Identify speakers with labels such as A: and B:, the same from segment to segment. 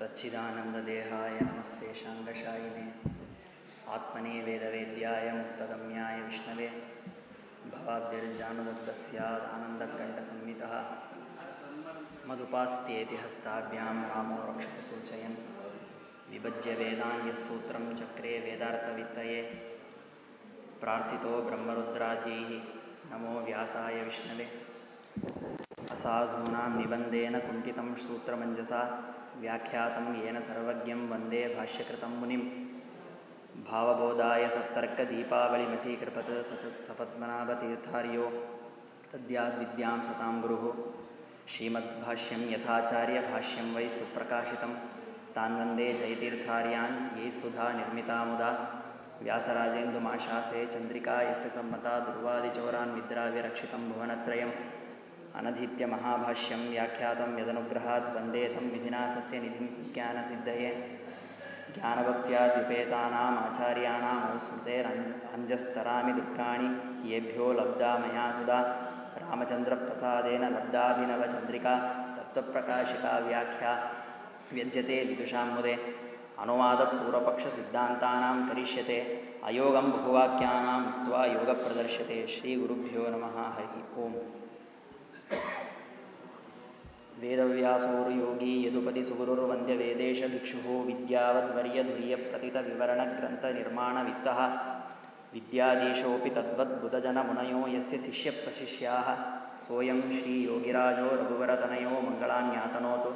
A: सच्चिदानन्ददेहाय नमः शेषाङ्गशायिने आत्मने वेदवेद्याय मुक्तगम्याय विष्णवे भवाब्धिर्जानुदग्धस्यादानन्दकण्ठसंहितः मदुपास्त्येति हस्ताभ्यां रामो रक्षति सूचयन् विभज्य वेदान् यस्सूत्रं चक्रे वेदार्थवित्तये प्रार्थितो ब्रह्मरुद्राद्यैः नमो व्यासाय विष्णवे असाधूनां निबन्धेन कुण्ठितं सूत्रमञ्जसा व्याख्यातं येन सर्वज्ञं वन्दे भाष्यकृतं मुनिं भावबोधाय सत्तर्कदीपावलिमचीकृपत् सपद्मनाभतीर्थार्यो तद्याद्विद्यां सतां गुरुः श्रीमद्भाष्यं यथाचार्यभाष्यं वै सुप्रकाशितं तान् वन्दे जयतीर्थार्यान् ये सुधा निर्मितामुदा व्यासराजेन्दुमाशासे चन्द्रिका यस्य सम्मता दुर्वादिचौरान् विद्राव्य रक्षितं भुवनत्रयम् अनधीत्य महाभाष्यं व्याख्यातं यदनुग्रहात् वन्दे तं विधिना सत्यनिधिं सज्ञानसिद्धये ज्ञानभक्त्याद्युपेतानाम् आचार्याणामनुस्मृतेरञ्जस्तरामि दुर्गाणि येभ्यो लब्धा मया सुधा रामचन्द्रप्रसादेन लब्धाभिनवचन्द्रिका तत्त्वप्रकाशिका व्याख्या व्यज्यते विदुषां मुदे अनुवादपूर्वपक्षसिद्धान्तानां करिष्यते अयोगं बहुवाक्यानां उक्त्वा योगप्रदर्श्यते श्रीगुरुभ्यो नमः हरिः ओम् वेदव्यासोर्योगी यदुपति सुगुरुर्वन्द्यवेदेश भिक्षुः विद्यावद्वर्यधुर्यप्रथितविवरणग्रन्थनिर्माणवित्तः विद्याधीशोऽपि तद्वद्बुधजनमुनयो यस्य शिष्यप्रशिष्याः सोऽयं श्रीयोगिराजो रघुवरतनयो मङ्गलान्यातनोतु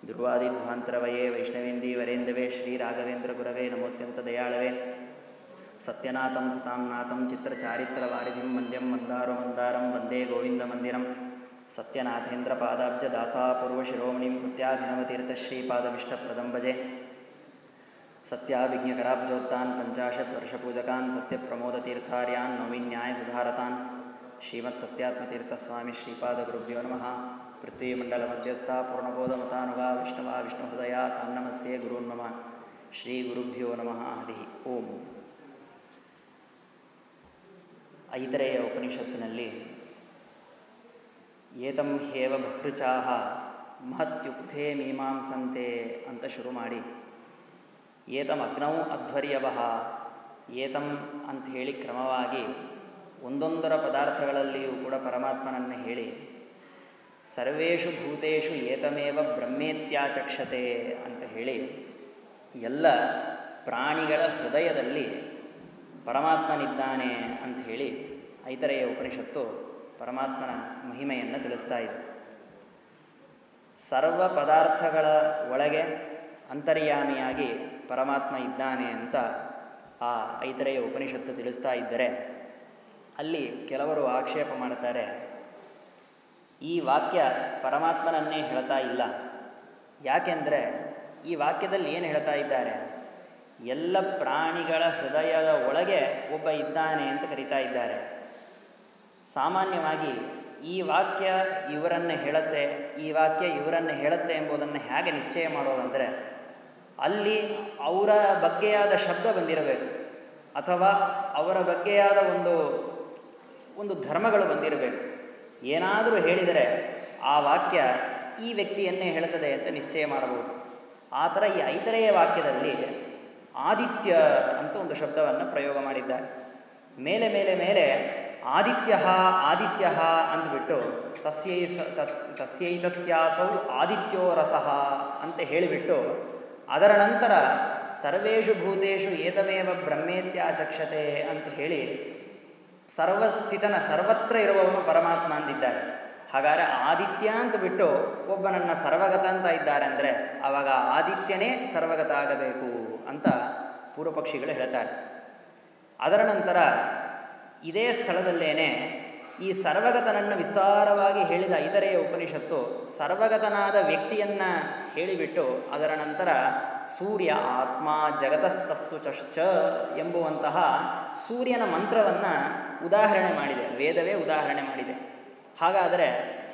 A: ध्रुवादिध्वान्तरवये वैष्णवेन्दीवरेन्दवे श्रीराघवेन्द्रगुरवे नमोऽत्यन्तदयाळवे सत्यनाथं सतांनाथं चित्रचारित्रवारिधिं वन्द्यं मन्दारं वन्दे गोविन्दमन्दिरं सत्यनाथेन्द्रपादाब्जदासापूर्वशिरोमणिं सत्याभिनवतीर्थश्रीपादमिष्टप्रदं भजे सत्याभिज्ञकराब्जोत्तान् पञ्चाशद्वर्षपूजकान् सत्यप्रमोदतीर्थार्यान् नवीन्यायसुधारतान् श्रीमत्सत्यात्मतीर्थस्वामी श्रीपादगुरुभ्यो नमः पृथ्वीमण्डलमध्यस्था पूर्णबोधमतानुगा विष्णवा विष्णुहृदया तान्नमस्ये गुरून्मम श्रीगुरुभ्यो नमः हरिः ओम्. ಐತರೇಯ ಉಪನಿಷತ್ತಿನಲ್ಲಿ ಏತಂ ಹೇವ ಬಹೃಚಾಹ ಮಹತ್ಯುಕ್ತೇ ಮೀಮಾಂಸಂತೆ ಅಂತ ಶುರು ಮಾಡಿ ಏತಂ ಅಗ್ನೌ ಅಧ್ವರ್ಯವಃ ಏತಂ ಅಂತ ಹೇಳಿ ಕ್ರಮವಾಗಿ ಒಂದೊಂದರ ಪದಾರ್ಥಗಳಲ್ಲಿಯೂ ಕೂಡ ಪರಮಾತ್ಮನನ್ನು ಹೇಳಿ ಸರ್ವೇಷು ಭೂತೇಷು ಏತಮೇವ ಬ್ರಹ್ಮೇತ್ಯಾಚಕ್ಷತೆ ಅಂತ ಹೇಳಿ ಎಲ್ಲ ಪ್ರಾಣಿಗಳ ಹೃದಯದಲ್ಲಿ ಪರಮಾತ್ಮನಿದ್ದಾನೆ ಅಂತ ಹೇಳಿ ಐತರೇಯ ಉಪನಿಷತ್ತು ಪರಮಾತ್ಮನ ಮಹಿಮೆಯನ್ನು ತಿಳಿಸ್ತಾ ಇದೆ. ಸರ್ವ ಪದಾರ್ಥಗಳ ಒಳಗೆ ಅಂತರ್ಯಾಮಿಯಾಗಿ ಪರಮಾತ್ಮ ಇದ್ದಾನೆ ಅಂತ ಆ ಐತರೇಯ ಉಪನಿಷತ್ತು ತಿಳಿಸ್ತಾ ಇದ್ದರೆ ಅಲ್ಲಿ ಕೆಲವರು ಆಕ್ಷೇಪ ಮಾಡ್ತಾರೆ, ಈ ವಾಕ್ಯ ಪರಮಾತ್ಮನನ್ನೇ ಹೇಳ್ತಾ ಇಲ್ಲ. ಯಾಕೆಂದರೆ ಈ ವಾಕ್ಯದಲ್ಲಿ ಏನು ಹೇಳ್ತಾ ಇದ್ದಾರೆ, ಎಲ್ಲ ಪ್ರಾಣಿಗಳ ಹೃದಯದ ಒಳಗೆ ಒಬ್ಬ ಇದ್ದಾನೆ ಅಂತ ಕರೀತಾ ಇದ್ದಾರೆ. ಸಾಮಾನ್ಯವಾಗಿ ಈ ವಾಕ್ಯ ಇವರನ್ನು ಹೇಳುತ್ತೆ, ಈ ವಾಕ್ಯ ಇವರನ್ನು ಹೇಳುತ್ತೆ ಎಂಬುದನ್ನು ಹೇಗೆ ನಿಶ್ಚಯ ಮಾಡೋದಂದರೆ ಅಲ್ಲಿ ಅವರ ಬಗ್ಗೆಯಾದ ಶಬ್ದ ಬಂದಿರಬೇಕು, ಅಥವಾ ಅವರ ಬಗ್ಗೆಯಾದ ಒಂದು ಧರ್ಮಗಳು ಬಂದಿರಬೇಕು. ಏನಾದರೂ ಹೇಳಿದರೆ ಆ ವಾಕ್ಯ ಈ ವ್ಯಕ್ತಿಯನ್ನೇ ಹೇಳುತ್ತದೆ ಅಂತ ನಿಶ್ಚಯ ಮಾಡಬಹುದು. ಆ ಥರ ಈ ಐತರೇಯ ವಾಕ್ಯದಲ್ಲಿ ಆದಿತ್ಯ ಅಂತ ಒಂದು ಶಬ್ದವನ್ನು ಪ್ರಯೋಗ ಮಾಡಿದ್ದಾರೆ. ಮೇಲೆ ಮೇಲೆ ಮೇಲೆ ಆದಿತ್ಯ ಅಂತಬಿಟ್ಟು ತಸ್ಯೈತಸ್ಯಾಸೌ ಆದಿತ್ಯೋ ರಸಃ ಅಂತ ಹೇಳಿಬಿಟ್ಟು ಅದರ ನಂತರ ಸರ್ವೇಷು ಭೂತೇಷು ಏತಮೇವ ಬ್ರಹ್ಮೇತ್ಯಾಚಕ್ಷತೆ ಅಂತ ಹೇಳಿ ಸರ್ವಸ್ಥಿತನ ಸರ್ವತ್ರ ಇರುವವನು ಪರಮಾತ್ಮ ಅಂದಿದ್ದಾರೆ. ಹಾಗಾದರೆ ಆದಿತ್ಯ ಅಂತ ಬಿಟ್ಟು ಒಬ್ಬನನ್ನು ಸರ್ವಗತ ಅಂತ ಇದ್ದಾರೆ ಅಂದರೆ ಆವಾಗ ಆದಿತ್ಯನೇ ಸರ್ವಗತ ಆಗಬೇಕು ಅಂತ ಪೂರ್ವಪಕ್ಷಿಗಳು ಹೇಳ್ತಾರೆ. ಅದರ ನಂತರ ಇದೇ ಸ್ಥಳದಲ್ಲೇನೆ ಈ ಸರ್ವಗತನನ್ನು ವಿಸ್ತಾರವಾಗಿ ಹೇಳಿದ ಐತರೇಯ ಉಪನಿಷತ್ತು ಸರ್ವಗತನಾದ ವ್ಯಕ್ತಿಯನ್ನು ಹೇಳಿಬಿಟ್ಟು ಅದರ ನಂತರ ಸೂರ್ಯ ಆತ್ಮ ಜಗತಸ್ತಸ್ತು ಚಶ್ಚ ಎಂಬುವಂತಹ ಸೂರ್ಯನ ಮಂತ್ರವನ್ನು ಉದಾಹರಣೆ ಮಾಡಿದೆ, ವೇದವೇ ಉದಾಹರಣೆ ಮಾಡಿದೆ. ಹಾಗಾದರೆ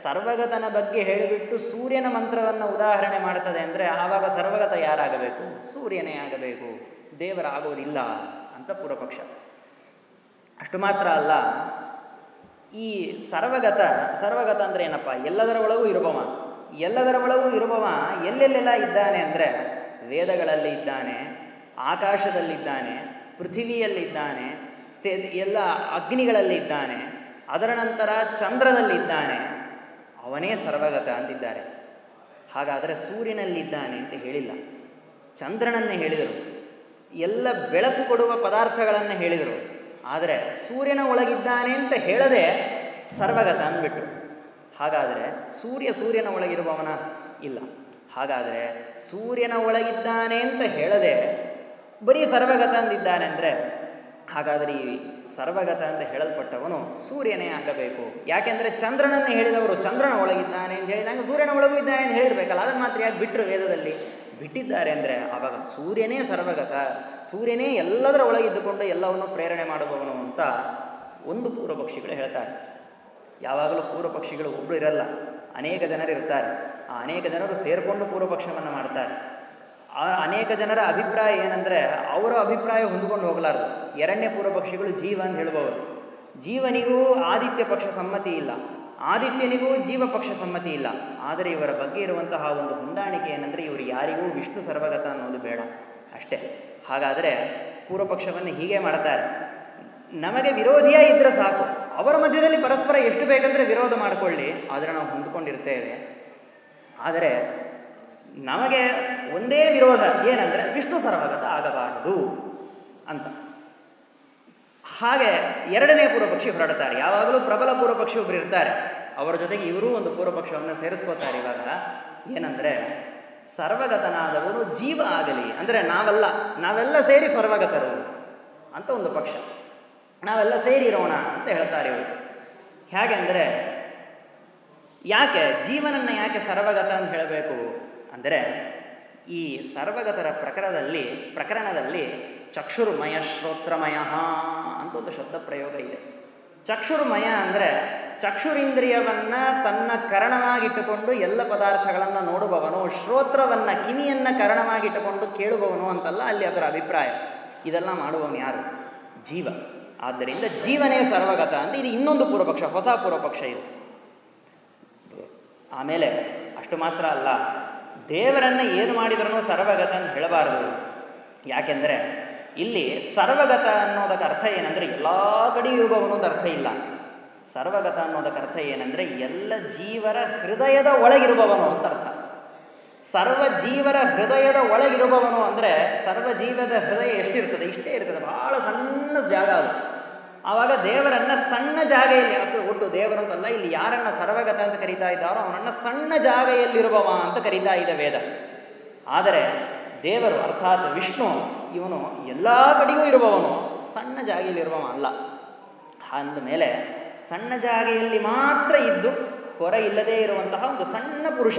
A: ಸರ್ವಗತನ ಬಗ್ಗೆ ಹೇಳಿಬಿಟ್ಟು ಸೂರ್ಯನ ಮಂತ್ರವನ್ನು ಉದಾಹರಣೆ ಮಾಡ್ತದೆ ಅಂದರೆ ಆವಾಗ ಸರ್ವಗತ ಯಾರಾಗಬೇಕು? ಸೂರ್ಯನೇ ಆಗಬೇಕು, ದೇವರಾಗೋದಿಲ್ಲ ಅಂತ ಪೂರ್ವಪಕ್ಷ. ಅಷ್ಟು ಮಾತ್ರ ಅಲ್ಲ, ಈ ಸರ್ವಗತ ಅಂದರೆ ಏನಪ್ಪ? ಎಲ್ಲದರ ಒಳಗೂ ಇರುವವ, ಎಲ್ಲದರ ಒಳಗೂ ಇರುವವ ಎಲ್ಲೆಲ್ಲೆಲ್ಲ ಇದ್ದಾನೆ ಅಂದರೆ ವೇದಗಳಲ್ಲಿ ಇದ್ದಾನೆ, ಆಕಾಶದಲ್ಲಿದ್ದಾನೆ, ಪೃಥಿವಿಯಲ್ಲಿದ್ದಾನೆ, ಎಲ್ಲ ಅಗ್ನಿಗಳಲ್ಲಿ ಇದ್ದಾನೆ, ಅದರ ನಂತರ ಚಂದ್ರದಲ್ಲಿದ್ದಾನೆ. ಅವನೇ ಸರ್ವಗತ ಅಂತಿದ್ದಾರೆ. ಹಾಗಾದರೆ ಸೂರ್ಯನಲ್ಲಿದ್ದಾನೆ ಅಂತ ಹೇಳಿಲ್ಲ, ಚಂದ್ರನನ್ನೇ ಹೇಳಿದರು, ಎಲ್ಲ ಬೆಳಕು ಕೊಡುವ ಪದಾರ್ಥಗಳನ್ನು ಹೇಳಿದರು. ಆದರೆ ಸೂರ್ಯನ ಒಳಗಿದ್ದಾನೆ ಅಂತ ಹೇಳದೆ ಸರ್ವಗತ ಅಂದ್ಬಿಟ್ರು. ಹಾಗಾದರೆ ಸೂರ್ಯನ ಒಳಗಿರುವವನ ಇಲ್ಲ. ಹಾಗಾದರೆ ಸೂರ್ಯನ ಒಳಗಿದ್ದಾನೆ ಅಂತ ಹೇಳದೆ ಬರೀ ಸರ್ವಗತ ಅಂದಿದ್ದಾನೆ ಅಂದರೆ ಹಾಗಾದರೆ ಈ ಸರ್ವಗತ ಅಂತ ಹೇಳಲ್ಪಟ್ಟವನು ಸೂರ್ಯನೇ ಆಗಬೇಕು. ಯಾಕೆಂದರೆ ಚಂದ್ರನನ್ನು ಹೇಳಿದವರು ಚಂದ್ರನ ಒಳಗಿದ್ದಾನೆ ಅಂತ ಹೇಳಿದಾಗ ಸೂರ್ಯನ ಒಳಗೂ ಇದ್ದಾನೆ ಅಂತ ಹೇಳಿರಬೇಕಲ್ಲ. ಅದನ್ನು ಮಾತ್ರ ಯಾಕೆ ಬಿಟ್ಟರು ವೇದದಲ್ಲಿ? ಬಿಟ್ಟಿದ್ದಾರೆ ಅಂದರೆ ಆವಾಗ ಸೂರ್ಯನೇ ಸರ್ವಗತ, ಸೂರ್ಯನೇ ಎಲ್ಲದರ ಒಳಗಿದ್ದುಕೊಂಡು ಎಲ್ಲವನ್ನು ಪ್ರೇರಣೆ ಮಾಡುವವನು ಅಂತ ಒಂದು ಪೂರ್ವಪಕ್ಷಿಗಳು ಹೇಳ್ತಾರೆ. ಯಾವಾಗಲೂ ಪೂರ್ವಪಕ್ಷಿಗಳು ಒಬ್ಬರು ಇರಲ್ಲ, ಅನೇಕ ಜನರು ಇರ್ತಾರೆ. ಆ ಅನೇಕ ಜನರು ಸೇರಿಕೊಂಡು ಪೂರ್ವಪಕ್ಷವನ್ನು ಮಾಡ್ತಾರೆ. ಆ ಅನೇಕ ಜನರ ಅಭಿಪ್ರಾಯ ಏನಂದರೆ ಅವರ ಅಭಿಪ್ರಾಯ ಹೊಂದಿಕೊಂಡು ಹೋಗಲಾರದು. ಎರಡನೇ ಪೂರ್ವಪಕ್ಷಿಗಳು ಜೀವ ಅಂತ ಹೇಳುವವರು. ಜೀವನಿಗೂ ಆದಿತ್ಯ ಪಕ್ಷ ಸಮ್ಮತಿ ಇಲ್ಲ, ಆದಿತ್ಯನಿಗೂ ಜೀವ ಪಕ್ಷ ಸಮ್ಮತಿ ಇಲ್ಲ. ಆದರೆ ಇವರ ಬಗ್ಗೆ ಇರುವಂತಹ ಒಂದು ಹೊಂದಾಣಿಕೆ ಏನಂದರೆ ಇವರು ಯಾರಿಗೂ ವಿಷ್ಣು ಸರ್ವಗತ ಅನ್ನೋದು ಬೇಡ ಅಷ್ಟೇ. ಹಾಗಾದರೆ ಪೂರ್ವಪಕ್ಷವನ್ನು ಹೀಗೆ ಮಾಡ್ತಾರೆ, ನಮಗೆ ವಿರೋಧಿಯೇ ಇದ್ದರೆ ಸಾಕು, ಅವರ ಮಧ್ಯದಲ್ಲಿ ಪರಸ್ಪರ ಎಷ್ಟು ಬೇಕಂದರೆ ವಿರೋಧ ಮಾಡಿಕೊಳ್ಳಿ, ಆದರೆ ನಾವು ಹೊಂದ್ಕೊಂಡಿರ್ತೇವೆ. ಆದರೆ ನಮಗೆ ಒಂದೇ ವಿರೋಧ ಏನಂದರೆ ವಿಷ್ಣು ಸರ್ವಗತ ಆಗಬಾರದು ಅಂತ. ಹಾಗೆ ಎರಡನೇ ಪೂರ್ವಪಕ್ಷಿ ಹೊರಡ್ತಾರೆ. ಯಾವಾಗಲೂ ಪ್ರಬಲ ಪೂರ್ವಪಕ್ಷಿ ಒಬ್ಬರು ಇರ್ತಾರೆ, ಅವರ ಜೊತೆಗೆ ಇವರೂ ಒಂದು ಪೂರ್ವಪಕ್ಷವನ್ನು ಸೇರಿಸ್ಕೋತಾರೆ. ಇವಾಗ ಏನಂದರೆ ಸರ್ವಗತನಾದವನು ಜೀವ ಆಗಲಿ, ಅಂದರೆ ನಾವೆಲ್ಲ ಸೇರಿ ಸರ್ವಗತರು ಅಂತ ಒಂದು ಪಕ್ಷ, ನಾವೆಲ್ಲ ಸೇರಿರೋಣ ಅಂತ ಹೇಳ್ತಾರೆ ಇವರು. ಹೇಗೆಂದರೆ ಯಾಕೆ ಜೀವನನ್ನು ಯಾಕೆ ಸರ್ವಗತ ಅಂತ ಹೇಳಬೇಕು ಅಂದರೆ ಈ ಸರ್ವಗತರ ಪ್ರಕರಣದಲ್ಲಿ ಚಕ್ಷುರ್ಮಯ ಶ್ರೋತ್ರಮಯ ಅಂತ ಒಂದು ಶಬ್ದ ಪ್ರಯೋಗ ಇದೆ. ಚಕ್ಷುರ್ಮಯ ಅಂದರೆ ಚಕ್ಷುರಿಂದ್ರಿಯವನ್ನು ತನ್ನ ಕರಣವಾಗಿಟ್ಟುಕೊಂಡು ಎಲ್ಲ ಪದಾರ್ಥಗಳನ್ನು ನೋಡುವವನು, ಶ್ರೋತ್ರವನ್ನು ಕಿವಿಯನ್ನು ಕರಣವಾಗಿಟ್ಟುಕೊಂಡು ಕೇಳುವವನು ಅಂತಲ್ಲ ಅಲ್ಲಿ ಅದರ ಅಭಿಪ್ರಾಯ. ಇದೆಲ್ಲ ಮಾಡುವವನು ಯಾರು? ಜೀವ. ಆದ್ದರಿಂದ ಜೀವನೇ ಸರ್ವಗತ ಅಂತ ಇದು ಇನ್ನೊಂದು ಪೂರ್ವಪಕ್ಷ, ಹೊಸ ಪೂರ್ವಪಕ್ಷ ಇದು. ಆಮೇಲೆ ಅಷ್ಟು ಮಾತ್ರ ಅಲ್ಲ, ದೇವರನ್ನು ಏನು ಮಾಡಿದ್ರೂ ಸರ್ವಗತ ಅಂತ ಹೇಳಬಾರದು. ಯಾಕೆಂದರೆ ಇಲ್ಲಿ ಸರ್ವಗತ ಅನ್ನೋದಕ್ಕೆ ಅರ್ಥ ಏನಂದರೆ ಎಲ್ಲ ಕಡೆ ಇರುವವನು ಅಂತ ಅರ್ಥ ಇಲ್ಲ. ಸರ್ವಗತ ಅನ್ನೋದಕ್ಕೆ ಅರ್ಥ ಏನಂದರೆ ಎಲ್ಲ ಜೀವರ ಹೃದಯದ ಒಳಗಿರುವವನು ಅಂತ ಅರ್ಥ. ಸರ್ವ ಜೀವರ ಹೃದಯದ ಒಳಗಿರುವವನು ಅಂದರೆ ಸರ್ವ ಜೀವದ ಹೃದಯ ಎಷ್ಟಿರ್ತದೆ? ಇಷ್ಟೇ ಇರ್ತದೆ, ಭಾಳ ಸಣ್ಣ ಜಾಗ ಅದು. ಆವಾಗ ದೇವರನ್ನು ಸಣ್ಣ ಜಾಗೆಯಲ್ಲಿ, ಹತ್ರ ಒಟ್ಟು ದೇವರಂತಲ್ಲ, ಇಲ್ಲಿ ಯಾರನ್ನು ಸರ್ವಗತ ಅಂತ ಕರೀತಾ ಇದ್ದಾರೋ ಅವನನ್ನು ಸಣ್ಣ ಜಾಗೆಯಲ್ಲಿರುವವ ಅಂತ ಕರೀತಾ ಇದೆ ವೇದ. ಆದರೆ ದೇವರು ಅರ್ಥಾತ್ ವಿಷ್ಣು ಇವನು ಎಲ್ಲ ಕಡೆಗೂ ಇರುವವನು, ಸಣ್ಣ ಜಾಗೆಯಲ್ಲಿರುವವ ಅಲ್ಲ. ಅಂದಮೇಲೆ ಸಣ್ಣ ಜಾಗೆಯಲ್ಲಿ ಮಾತ್ರ ಇದ್ದು ಹೊರ ಇಲ್ಲದೇ ಇರುವಂತಹ ಒಂದು ಸಣ್ಣ ಪುರುಷ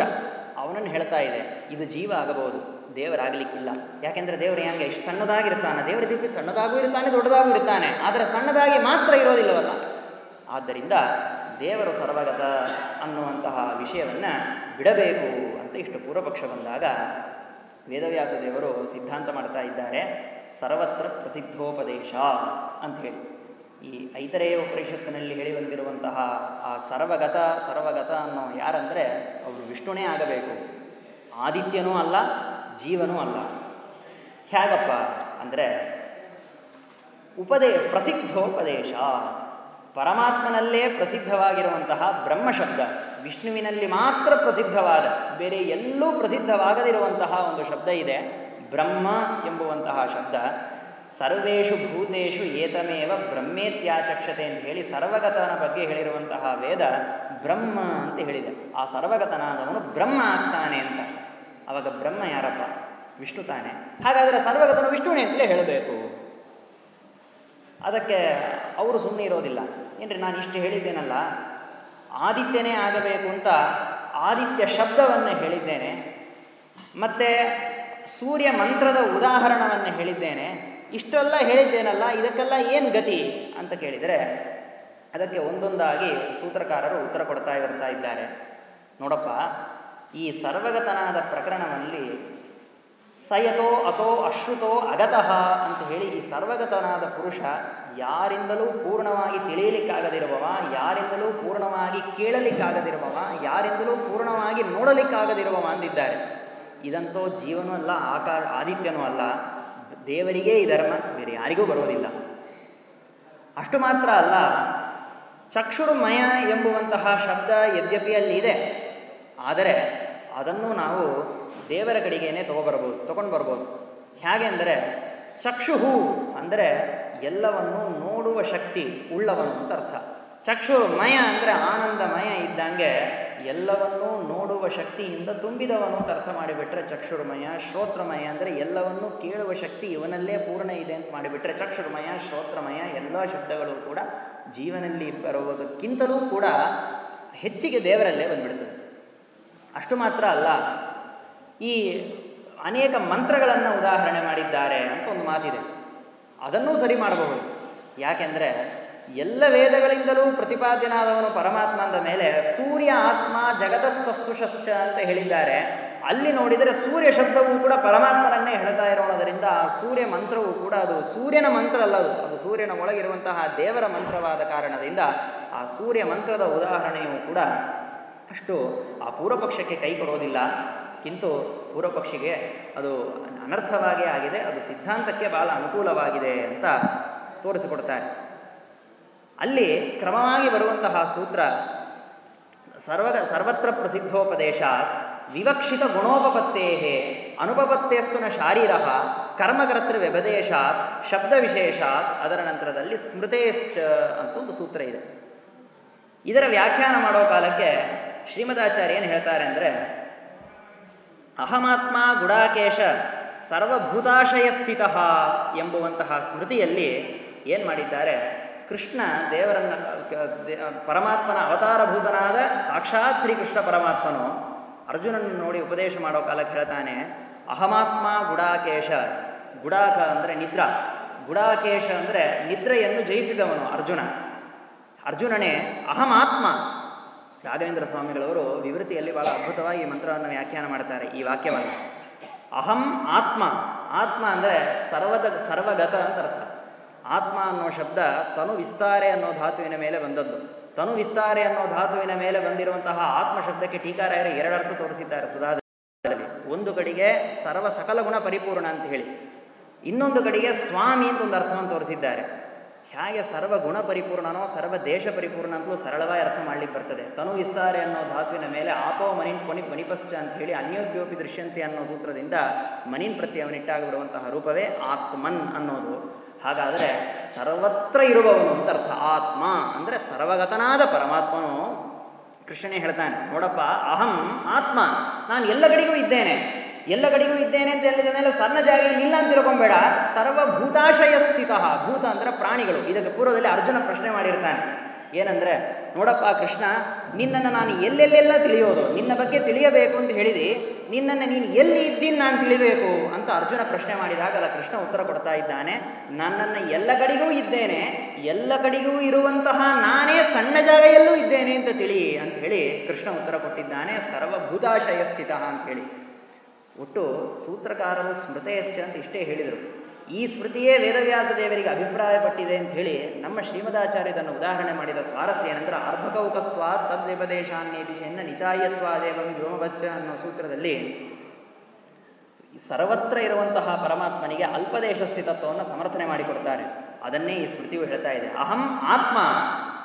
A: ಅವನನ್ನು ಹೇಳ್ತಾ ಇದೆ. ಇದು ಜೀವ ಆಗಬಹುದು, ದೇವರಾಗಲಿಕ್ಕಿಲ್ಲ. ಯಾಕೆಂದರೆ ದೇವರು ಹೆಂಗೆ ಇಷ್ಟು ಸಣ್ಣದಾಗಿರ್ತಾನೆ, ದೇವರ ದಿಪ್ಪಿ ಸಣ್ಣದಾಗೂ ಇರ್ತಾನೆ, ದೊಡ್ಡದಾಗೂ ಇರ್ತಾನೆ, ಆದರೆ ಸಣ್ಣದಾಗಿ ಮಾತ್ರ ಇರೋದಿಲ್ಲವಲ್ಲ. ಆದ್ದರಿಂದ ದೇವರು ಸರ್ವಗತ ಅನ್ನುವಂತಹ ವಿಷಯವನ್ನು ಬಿಡಬೇಕು ಅಂತ ಇಷ್ಟು ಪೂರ್ವಪಕ್ಷ ಬಂದಾಗ ವೇದವ್ಯಾಸ ದೇವರು ಸಿದ್ಧಾಂತ ಮಾಡ್ತಾ ಇದ್ದಾರೆ, ಸರ್ವತ್ರ ಪ್ರಸಿದ್ಧೋಪದೇಶ ಅಂತ ಹೇಳಿ. ಈ ಐತರೇಯ ಉಪನಿಷತ್ತಿನಲ್ಲಿ ಹೇಳಿ ಬಂದಿರುವಂತಹ ಆ ಸರ್ವಗತ ಅನ್ನೋ ಯಾರಂದರೆ ಅವರು ವಿಷ್ಣುನೇ ಆಗಬೇಕು, ಆದಿತ್ಯನೂ ಅಲ್ಲ, ಜೀವನೂ ಅಲ್ಲ. ಹೇಗಪ್ಪ ಅಂದರೆ ಪ್ರಸಿದ್ಧೋಪದೇಶ, ಪರಮಾತ್ಮನಲ್ಲೇ ಪ್ರಸಿದ್ಧವಾಗಿರುವಂತಹ ಬ್ರಹ್ಮಶಬ್ದ ವಿಷ್ಣುವಿನಲ್ಲಿ ಮಾತ್ರ ಪ್ರಸಿದ್ಧವಾದ, ಬೇರೆ ಎಲ್ಲೂ ಪ್ರಸಿದ್ಧವಾಗದಿರುವಂತಹ ಒಂದು ಶಬ್ದ ಇದೆ, ಬ್ರಹ್ಮ ಎಂಬುವಂತಹ ಶಬ್ದ. ಸರ್ವೇಷು ಭೂತೇಷು ಏತಮೇವ ಬ್ರಹ್ಮೇತ್ಯಾಚಕ್ಷತೆ ಅಂತ ಹೇಳಿ ಸರ್ವಗತನ ಬಗ್ಗೆ ಹೇಳಿರುವಂತಹ ವೇದ ಬ್ರಹ್ಮ ಅಂತ ಹೇಳಿದೆ. ಆ ಸರ್ವಗತನಾದವನು ಬ್ರಹ್ಮ ಆಗ್ತಾನೆ ಅಂತ. ಆವಾಗ ಬ್ರಹ್ಮ ಯಾರಪ್ಪ? ವಿಷ್ಣು ತಾನೆ. ಹಾಗಾದರೆ ಸರ್ವಗತನು ವಿಷ್ಣುವೇ ಅಂತಲೇ ಹೇಳಬೇಕು. ಅದಕ್ಕೆ ಅವರು ಸುಮ್ಮನೆ ಇರೋದಿಲ್ಲ. ಏನ್ರಿ ನಾನು ಇಷ್ಟು ಹೇಳಿದ್ದೇನಲ್ಲ, ಆದಿತ್ಯನೇ ಆಗಬೇಕು ಅಂತ ಆದಿತ್ಯ ಶಬ್ದವನ್ನು ಹೇಳಿದ್ದೇನೆ, ಮತ್ತು ಸೂರ್ಯ ಮಂತ್ರದ ಉದಾಹರಣವನ್ನು ಹೇಳಿದ್ದೇನೆ, ಇಷ್ಟೆಲ್ಲ ಹೇಳಿದ್ದೇನಲ್ಲ, ಇದಕ್ಕೆಲ್ಲ ಏನು ಗತಿ ಅಂತ ಕೇಳಿದರೆ ಅದಕ್ಕೆ ಒಂದೊಂದಾಗಿ ಸೂತ್ರಕಾರರು ಉತ್ತರ ಕೊಡ್ತಾ ಬರ್ತಾ ಇದ್ದಾರೆ. ನೋಡಪ್ಪ, ಈ ಸರ್ವಗತನಾದ ಪ್ರಕರಣದಲ್ಲಿ ಸಯತೋ ಅಥೋ ಅಶ್ರುತೋ ಅಗತಃ ಅಂತ ಹೇಳಿ ಈ ಸರ್ವಗತನಾದ ಪುರುಷ ಯಾರಿಂದಲೂ ಪೂರ್ಣವಾಗಿ ತಿಳಿಯಲಿಕ್ಕಾಗದಿರುವವ, ಯಾರಿಂದಲೂ ಪೂರ್ಣವಾಗಿ ಕೇಳಲಿಕ್ಕಾಗದಿರುವವ, ಯಾರಿಂದಲೂ ಪೂರ್ಣವಾಗಿ ನೋಡಲಿಕ್ಕಾಗದಿರುವವ ಅಂದಿದ್ದಾರೆ. ಇದಂತೂ ಜೀವನೂ ಅಲ್ಲ, ಆದಿತ್ಯನೂ ಅಲ್ಲ, ದೇವರಿಗೇ ಈ ಧರ್ಮ, ಬೇರೆ ಯಾರಿಗೂ ಬರೋದಿಲ್ಲ. ಅಷ್ಟು ಮಾತ್ರ ಅಲ್ಲ, ಚಕ್ಷುರ್ಮಯ ಎಂಬುವಂತಹ ಶಬ್ದ ಯದ್ಯಪಿ ಅಲ್ಲಿ ಇದೆ, ಆದರೆ ಅದನ್ನು ನಾವು ದೇವರ ಕಡೆಗೇನೆ ತಗೊಂಡು ಬರ್ಬೋದು. ಹೇಗೆ ಅಂದರೆ ಚಕ್ಷುಹು ಅಂದರೆ ಎಲ್ಲವನ್ನು ನೋಡುವ ಶಕ್ತಿ ಉಳ್ಳವನು ಅಂತ ಅರ್ಥ. ಚಕ್ಷುರ್ಮಯ ಅಂದರೆ ಆನಂದಮಯ ಇದ್ದಂಗೆ ಎಲ್ಲವನ್ನೂ ನೋಡುವ ಶಕ್ತಿಯಿಂದ ತುಂಬಿದವನು ಅಂತ ಅರ್ಥ ಮಾಡಿಬಿಟ್ರೆ ಚಕ್ಷುರ್ಮಯ. ಶ್ರೋತ್ರಮಯ ಅಂದರೆ ಎಲ್ಲವನ್ನೂ ಕೇಳುವ ಶಕ್ತಿ ಇವನಲ್ಲೇ ಪೂರ್ಣ ಇದೆ ಅಂತ ಮಾಡಿಬಿಟ್ರೆ ಚಕ್ಷುರ್ಮಯ, ಶ್ರೋತ್ರಮಯ. ಎಲ್ಲ ಶಬ್ದಗಳು ಕೂಡ ಜೀವನದಲ್ಲಿ ಬರುವುದಕ್ಕಿಂತಲೂ ಕೂಡ ಹೆಚ್ಚಿಗೆ ದೇವರಲ್ಲೇ ಬಂದ್ಬಿಡ್ತದೆ. ಅಷ್ಟು ಮಾತ್ರ ಅಲ್ಲ, ಈ ಅನೇಕ ಮಂತ್ರಗಳನ್ನು ಉದಾಹರಣೆ ಮಾಡಿದ್ದಾರೆ ಅಂತ ಒಂದು ಮಾತಿದೆ. ಅದನ್ನೂ ಸರಿ ಮಾಡಬಹುದು. ಯಾಕೆಂದರೆ ಎಲ್ಲ ವೇದಗಳಿಂದಲೂ ಪ್ರತಿಪಾದ್ಯನಾದವನು ಪರಮಾತ್ಮ ಅಂದ ಮೇಲೆ ಸೂರ್ಯ ಆತ್ಮ ಜಗತಸ್ತಸ್ತುಷಶ್ಚ ಅಂತ ಹೇಳಿದ್ದಾರೆ. ಅಲ್ಲಿ ನೋಡಿದರೆ ಸೂರ್ಯ ಶಬ್ದವೂ ಕೂಡ ಪರಮಾತ್ಮನನ್ನೇ ಹೇಳ್ತಾ ಇರೋಣದರಿಂದ ಆ ಸೂರ್ಯ ಮಂತ್ರವೂ ಕೂಡ ಅದು ಸೂರ್ಯನ ಮಂತ್ರ ಅಲ್ಲ, ಅದು ಸೂರ್ಯನ ಒಳಗಿರುವಂತಹ ದೇವರ ಮಂತ್ರವಾದ ಕಾರಣದಿಂದ ಆ ಸೂರ್ಯ ಮಂತ್ರದ ಉದಾಹರಣೆಯೂ ಕೂಡ ಅಷ್ಟು ಆ ಪೂರ್ವಪಕ್ಷಕ್ಕೆ ಕೈ ಕೊಡೋದಿಲ್ಲ. ಕಿಂತು ಪೂರ್ವಪಕ್ಷಿಗೆ ಅದು ಅನರ್ಥವಾಗೇ ಆಗಿದೆ, ಅದು ಸಿದ್ಧಾಂತಕ್ಕೆ ಬಹಳ ಅನುಕೂಲವಾಗಿದೆ ಅಂತ ತೋರಿಸಿಕೊಡ್ತಾರೆ. ಅಲ್ಲಿ ಕ್ರಮವಾಗಿ ಬರುವಂತಹ ಸೂತ್ರ ಸರ್ವತ್ರ ಪ್ರಸಿದ್ಧೋಪದೇಶಾತ್ ವಿವಕ್ಷಿತ ಗುಣೋಪಪತ್ತೇ ಅನುಪಪತ್ತೇಸ್ತು ನ ಶಾರೀರ ಕರ್ಮಕರ್ತೃ ವ್ಯಪದೇಶಾತ್ ಶಬ್ದ ವಿಶೇಷಾತ್, ಅದರ ನಂತರದಲ್ಲಿ ಸ್ಮೃತೇಶ್ಚ ಅಂತ ಒಂದು ಸೂತ್ರ ಇದೆ. ಇದರ ವ್ಯಾಖ್ಯಾನ ಮಾಡೋ ಕಾಲಕ್ಕೆ ಶ್ರೀಮದಾಚಾರ್ಯ ಏನು ಹೇಳ್ತಾರೆ ಅಂದರೆ, ಅಹಮಾತ್ಮ ಗುಡಾಕೇಶ ಸರ್ವಭೂತಾಶಯ ಸ್ಥಿತ ಎಂಬುವಂತಹ ಸ್ಮೃತಿಯಲ್ಲಿ ಏನು ಮಾಡಿದ್ದಾರೆ, ಕೃಷ್ಣ ದೇವರನ್ನು ಪರಮಾತ್ಮನ ಅವತಾರಭೂತನಾದ ಸಾಕ್ಷಾತ್ ಶ್ರೀಕೃಷ್ಣ ಪರಮಾತ್ಮನು ಅರ್ಜುನನ್ನು ನೋಡಿ ಉಪದೇಶ ಮಾಡೋ ಕಾಲಕ್ಕೆ ಹೇಳ್ತಾನೆ, ಅಹಮಾತ್ಮ ಗುಡಾಕೇಶ. ಗುಡಾಕ ಅಂದರೆ ನಿದ್ರಾ, ಗುಡಾಕೇಶ ಅಂದರೆ ನಿದ್ರೆಯನ್ನು ಜಯಿಸಿದವನು ಅರ್ಜುನನೇ ಅಹಮಾತ್ಮ. ರಾಘವೇಂದ್ರ ಸ್ವಾಮಿಗಳವರು ವಿವೃತಿಯಲ್ಲಿ ಬಹಳ ಅದ್ಭುತವಾಗಿ ಈ ಮಂತ್ರವನ್ನು ವ್ಯಾಖ್ಯಾನ ಮಾಡ್ತಾರೆ. ಈ ವಾಕ್ಯವನ್ನು ಅಹಂ ಆತ್ಮ, ಆತ್ಮ ಅಂದರೆ ಸರ್ವಗತ ಅಂತ ಅರ್ಥ. ಆತ್ಮ ಅನ್ನೋ ಶಬ್ದ ತನು ವಿಸ್ತಾರೆ ಅನ್ನೋ ಧಾತುವಿನ ಮೇಲೆ ಬಂದದ್ದು. ತನು ವಿಸ್ತಾರೆ ಅನ್ನೋ ಧಾತುವಿನ ಮೇಲೆ ಬಂದಿರುವಂತಹ ಆತ್ಮ ಶಬ್ದಕ್ಕೆ ಟೀಕಾರಾಯರು ಎರಡರ್ಥ ತೋರಿಸಿದ್ದಾರೆ ಸುಧಾದಲ್ಲಿ. ಒಂದು ಕಡೆಗೆ ಸಕಲ ಗುಣ ಪರಿಪೂರ್ಣ ಅಂತ ಹೇಳಿ, ಇನ್ನೊಂದು ಕಡೆಗೆ ಸ್ವಾಮಿ ಅಂತ ಒಂದು ಅರ್ಥವನ್ನು ತೋರಿಸಿದ್ದಾರೆ. ಹೇಗೆ ಸರ್ವ ಗುಣ ಪರಿಪೂರ್ಣನೋ ಸರ್ವ ದೇಶ ಪರಿಪೂರ್ಣ ಅಂತಲೂ ಸರಳವಾಗಿ ಅರ್ಥ ಮಾಡಲಿಕ್ಕೆ ಬರ್ತದೆ. ತನು ವಿಸ್ತಾರೆ ಅನ್ನೋ ಧಾತುವಿನ ಮೇಲೆ ಆತೋ ಮಣಿಪಶ್ಚ ಅಂತ ಹೇಳಿ ಅನ್ಯೋಪ್ಯೋಪಿ ದೃಶ್ಯಂತೆ ಅನ್ನೋ ಸೂತ್ರದಿಂದ ಮನಿನ್ ಪ್ರತ್ಯವನಿಟ್ಟಾಗಿ ಬರುವಂತಹ ರೂಪವೇ ಆತ್ಮನ್ ಅನ್ನೋದು. ಹಾಗಾದರೆ ಸರ್ವತ್ರ ಇರುವವನು ಅಂತ ಅರ್ಥ. ಆತ್ಮ ಅಂದರೆ ಸರ್ವಗತನಾದ ಪರಮಾತ್ಮನು ಕೃಷ್ಣನೇ ಹೇಳ್ತಾನೆ, ನೋಡಪ್ಪ ಅಹಂ ಆತ್ಮ, ನಾನು ಎಲ್ಲ ಕಡೆಗೂ ಇದ್ದೇನೆ. ಎಲ್ಲ ಕಡೆಗೂ ಇದ್ದೇನೆ ಅಂತ ಹೇಳಿದ ಮೇಲೆ ಸಣ್ಣ ಜಾಗೆಯಲ್ಲಿ ಇಲ್ಲ ಅಂತ ತಿಳ್ಕೊಂಬೇಡ. ಸರ್ವಭೂತಾಶಯ ಸ್ಥಿತ, ಭೂತ ಅಂದರೆ ಪ್ರಾಣಿಗಳು. ಇದಕ್ಕೆ ಪೂರ್ವದಲ್ಲಿ ಅರ್ಜುನ ಪ್ರಶ್ನೆ ಮಾಡಿರ್ತಾನೆ, ಏನಂದರೆ ನೋಡಪ್ಪ ಕೃಷ್ಣ, ನಿನ್ನನ್ನು ನಾನು ಎಲ್ಲೆಲ್ಲೆಲ್ಲ ತಿಳಿಯೋದು, ನಿನ್ನ ಬಗ್ಗೆ ತಿಳಿಯಬೇಕು ಅಂತ ಹೇಳಿದಿ, ನಿನ್ನನ್ನು ನೀನು ಎಲ್ಲಿ ಇದ್ದೀನಿ ನಾನು ತಿಳಿಬೇಕು ಅಂತ ಅರ್ಜುನ ಪ್ರಶ್ನೆ ಮಾಡಿದಾಗ ಅಲ್ಲ ಕೃಷ್ಣ ಉತ್ತರ ಕೊಡ್ತಾ ಇದ್ದಾನೆ, ನನ್ನನ್ನು ಎಲ್ಲ ಕಡೆಗೂ ಇದ್ದೇನೆ, ಎಲ್ಲ ಕಡೆಗೂ ಇರುವಂತಹ ನಾನೇ ಸಣ್ಣ ಜಾಗೆಯಲ್ಲೂ ಇದ್ದೇನೆ ಅಂತ ತಿಳಿ ಅಂತ ಹೇಳಿ ಕೃಷ್ಣ ಉತ್ತರ ಕೊಟ್ಟಿದ್ದಾನೆ. ಸರ್ವಭೂತಾಶಯ ಸ್ಥಿತ ಅಂತ ಹೇಳಿ. ಒಟ್ಟು ಸೂತ್ರಕಾರರು ಸ್ಮೃತೇಶ್ಚ ಅಂತ ಇಷ್ಟೇ ಹೇಳಿದರು. ಈ ಸ್ಮೃತಿಯೇ ವೇದವ್ಯಾಸ ದೇವರಿಗೆ ಅಭಿಪ್ರಾಯಪಟ್ಟಿದೆ ಅಂತ ಹೇಳಿ ನಮ್ಮ ಶ್ರೀಮದಾಚಾರ್ಯ ಇದನ್ನು ಉದಾಹರಣೆ ಮಾಡಿದ ಸ್ವಾರಸ್ಯ ಏನಂದ್ರೆ, ಅರ್ಧಕೌಕಸ್ತ್ವಾ ತದ್ವ್ಯಪದೇಶಾನ್ಯೇತಿ ಚೆನ್ನ ನಿಚಾಯತ್ವಾದೇವಂ ವ್ಯೋಮವಚ್ಚ ಅನ್ನೋ ಸೂತ್ರದಲ್ಲಿ ಸರ್ವತ್ರ ಇರುವಂತಹ ಪರಮಾತ್ಮನಿಗೆ ಅಲ್ಪದೇಶ ಸ್ಥಿತತ್ವವನ್ನು ಸಮರ್ಥನೆ ಮಾಡಿಕೊಡ್ತಾರೆ. ಅದನ್ನೇ ಈ ಸ್ಮೃತಿಯು ಹೇಳ್ತಾ ಇದೆ. ಅಹಂ ಆತ್ಮ